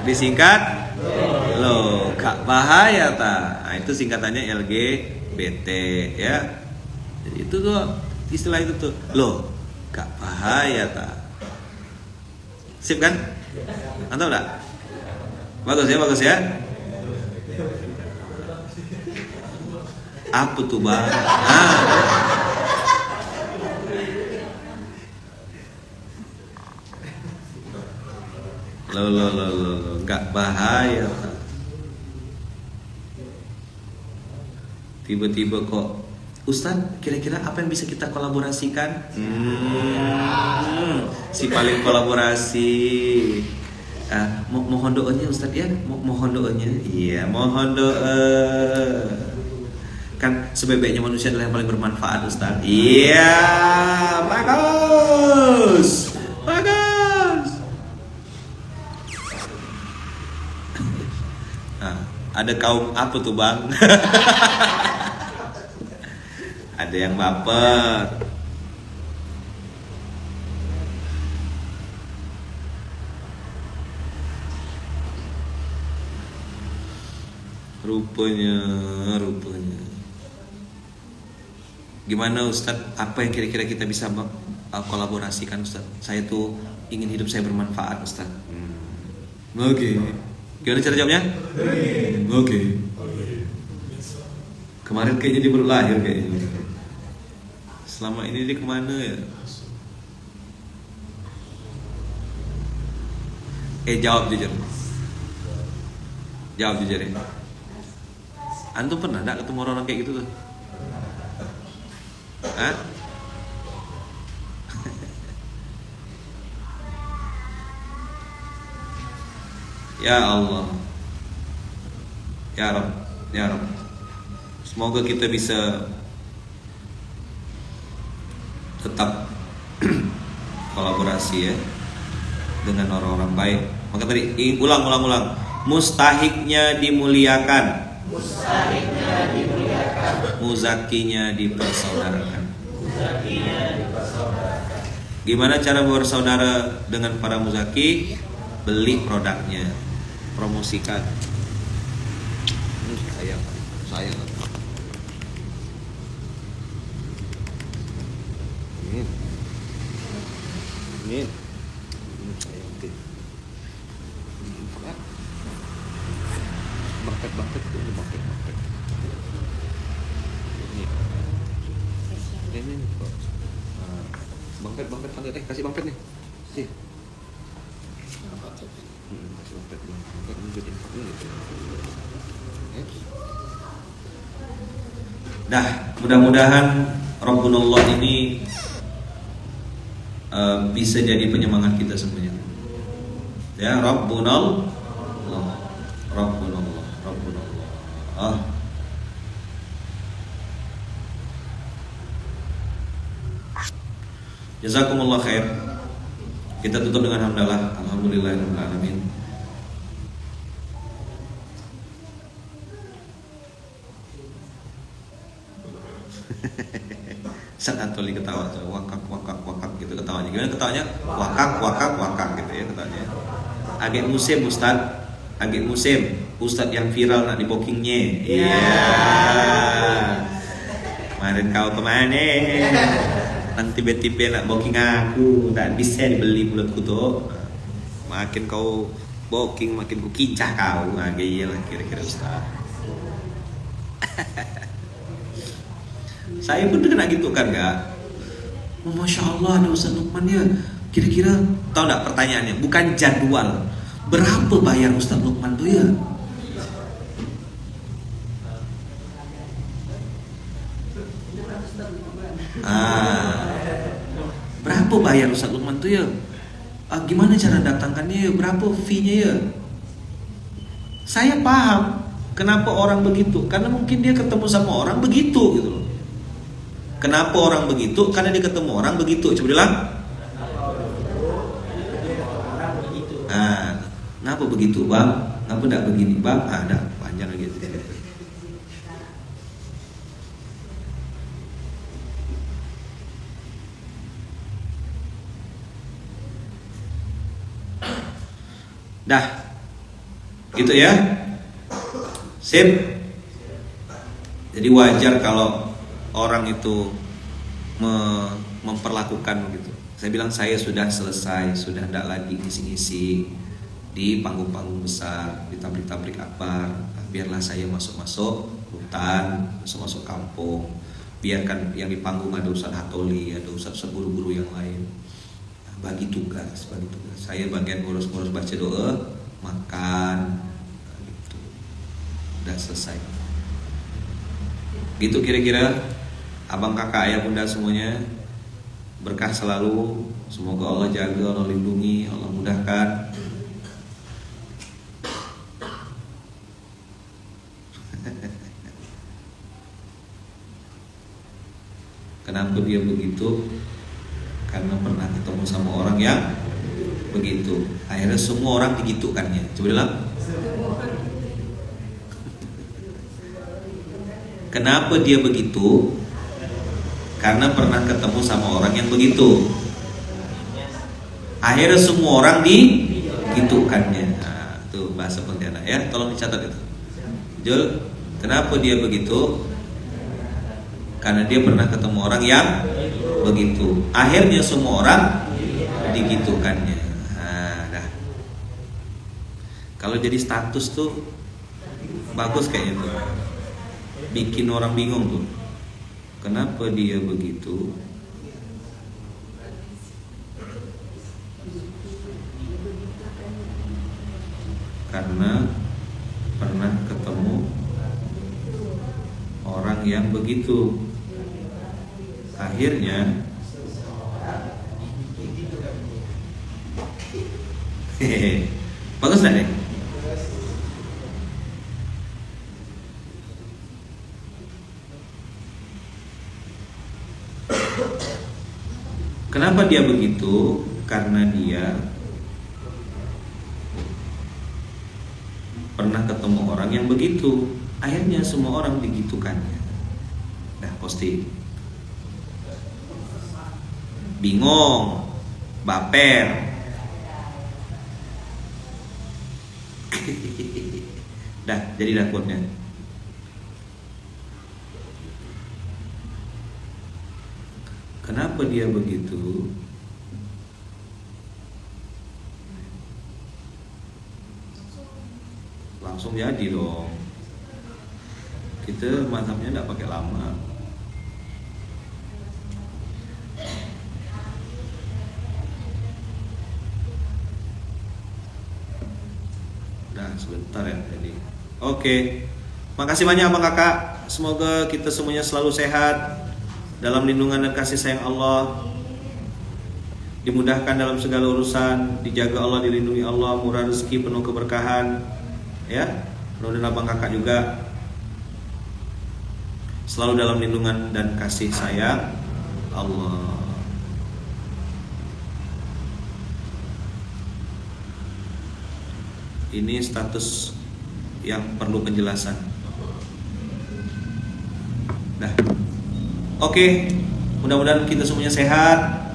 Disingkat lo, gak bahaya tak? Nah, itu singkatannya LGBT ya. Jadi itu tuh istilah itu tuh, lo, gak bahaya tak? Sip kan? Mantap enggak? Bagus ya. Apa tuh bang? Lo, gak bahaya. Tiba-tiba kok, Ustadz, kira-kira apa yang bisa kita kolaborasikan? Si paling kolaborasi. Mohon doanya Ustadz ya, mohon doanya. Iya, mohon doa. Kan sebaik-baiknya manusia adalah yang paling bermanfaat Ustadz. Iya, bagus. Ada kaum apa tuh bang? Ada yang baper. Rupanya. Gimana Ustadz? Apa yang kira-kira kita bisa kolaborasikan Ustadz? Saya tuh ingin hidup saya bermanfaat Ustadz. Oke. Gimana cara jawabnya? Oke. Kemarin kayaknya dia baru lahir kayaknya. Selama ini dia kemana ya? Jawab jujur. Jawab jujur ya. Antum pernah gak ketemu orang kayak gitu tuh? Hah? Ya Allah, ya Rabb, semoga kita bisa tetap kolaborasi ya dengan orang-orang baik. Maka tadi ulang, mustahiknya dimuliakan, muzakinya dipersaudarakan. Gimana cara bersaudara dengan para muzaki? Beli produknya, promosikan. Sayang. Ini. Bangket dulu, bangket. Ini kok. Bangket, kasih bangket nih. Sih. Dah, mudah-mudahan Rabbunallah ini bisa jadi penyemangat kita semuanya. Ya, Rabbunallah. Jazakumullah khair. Kita tutup dengan hamdalah. Alhamdulillahirabbil alamin. Sangatoli ketawa tuh, wakak gitu ketawanya. Gimana ketawanya? Wakak gitu ya ketawanya. Agak musim Ustadz yang viral nak di bookingnya. Iya. Kemarin kau kemana? datang tiba-tiba nak booking aku, tak bisa dibeli mulutku tuh. Makin kau booking makin ku kincah kau. Nah, gaya lah kira-kira Ustaz. Saya pun kena gitu kan enggak? Oh, Masya Allah ada Ustaz Lukman ya. Kira-kira tahu enggak pertanyaannya? Bukan jadwal. Berapa bayar Ustaz Lukman tuh ya? Berapa bayar Ustaz Lukman tuh ya? Gimana cara datangkannya ya? Berapa fee-nya ya? Saya paham kenapa orang begitu. Karena mungkin dia ketemu sama orang begitu gitu loh. Kenapa orang begitu? Karena dia ketemu orang begitu. Coba bilang. Kenapa begitu bang? Kenapa tidak begini bang? Ada panjang lagi. Dah, gitu ya. Sip. Jadi wajar kalau orang itu memperlakukan begitu. Saya bilang saya sudah selesai, sudah tidak lagi ngisi-ngisi di panggung-panggung besar, di tablik-tablik akbar. Biarlah saya masuk-masuk hutan, masuk-masuk kampung. Biarkan yang di panggung ada Ustaz Hatoli, ada Ustaz guru-guru yang lain. Bagi tugas. Saya bagian ngurus-ngurus baca doa, makan, gitu. Udah selesai. Gitu kira-kira. Abang kakak ayah bunda semuanya berkah selalu. Semoga Allah jaga, Allah lindungi, Allah mudahkan. Kenapa dia begitu? Karena pernah ketemu sama orang yang begitu. Akhirnya semua orang digitukannya. Coba bilang. Kenapa dia begitu? Karena pernah ketemu sama orang yang begitu. Akhirnya semua orang digitukannya. Nah, itu bahasa Pontianak ya. Tolong dicatat itu. Jul, kenapa dia begitu? Karena dia pernah ketemu orang yang begitu. Akhirnya semua orang digitukannya. Dah. Kalau jadi status tuh bagus kayaknya tuh. Bikin orang bingung tuh. Kenapa dia begitu? Karena pernah ketemu orang yang begitu. Akhirnya bagus gak nih? Kenapa dia begitu? Karena dia pernah ketemu orang yang begitu. Akhirnya semua orang digitukannya. Dah pasti bingung, baper. Dah jadi dapurnya. Kenapa dia begitu? Langsung jadi dong. Kita mazhabnya tidak pakai lama. Udah sebentar ya jadi. Oke. Makasih banyak Abang Kakak. Semoga kita semuanya selalu sehat dalam lindungan dan kasih sayang Allah, dimudahkan dalam segala urusan, dijaga Allah, dilindungi Allah, murah rezeki, penuh keberkahan. Ya, mudah-mudahan Abang Kakak juga selalu dalam lindungan dan kasih sayang Allah. Ini status yang perlu penjelasan. Dah. Oke, mudah-mudahan kita semuanya sehat.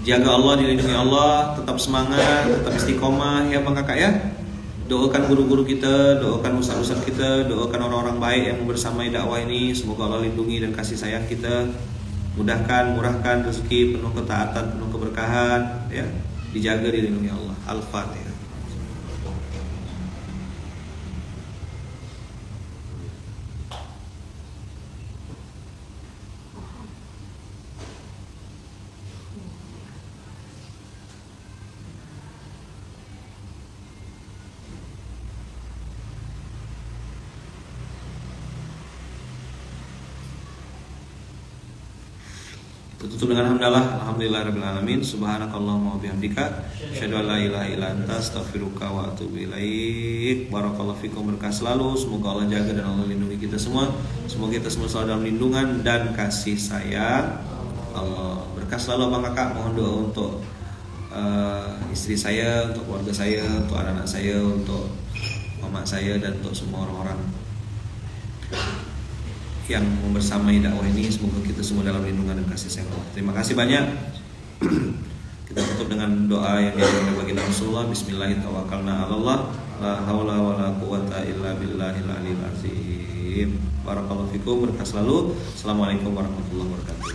Jaga Allah, dilindungi Allah, tetap semangat, tetap istiqomah ya Bang Kakak ya. Doakan guru-guru kita, doakan ustaz-ustaz kita, doakan orang-orang baik yang bersamai dakwah ini. Semoga Allah lindungi dan kasih sayang kita. Murahkan rezeki, penuh ketaatan, penuh keberkahan, ya. Dijaga, dilindungi Allah. Al-Fatihah. Tutup dengan alhamdulillah rabbil alamin, subhanakallahumma wa bihamdika asyhadu an la ilaha illa anta astaghfiruka wa atubu ilaik. Barakallahu fikum, berkah selalu, semoga Allah jaga dan Allah lindungi kita semua. Semoga kita semua selalu dalam lindungan dan kasih sayang Allah. Berkah selalu Bang Kakak, mohon doa untuk istri saya, untuk keluarga saya, untuk anak-anak saya, untuk mama saya, dan untuk semua orang-orang yang membersamai dakwah ini. Semoga kita semua dalam lindungan dan kasih sayang Allah. Terima kasih banyak. Kita tutup dengan doa yang diajarkan oleh baginda Rasulullah. Bismillahirrahmanirrahim. La haula wala quwata illa billahil aliyil azim. Barakallahu fikum, berkah selalu. Assalamualaikum warahmatullahi wabarakatuh.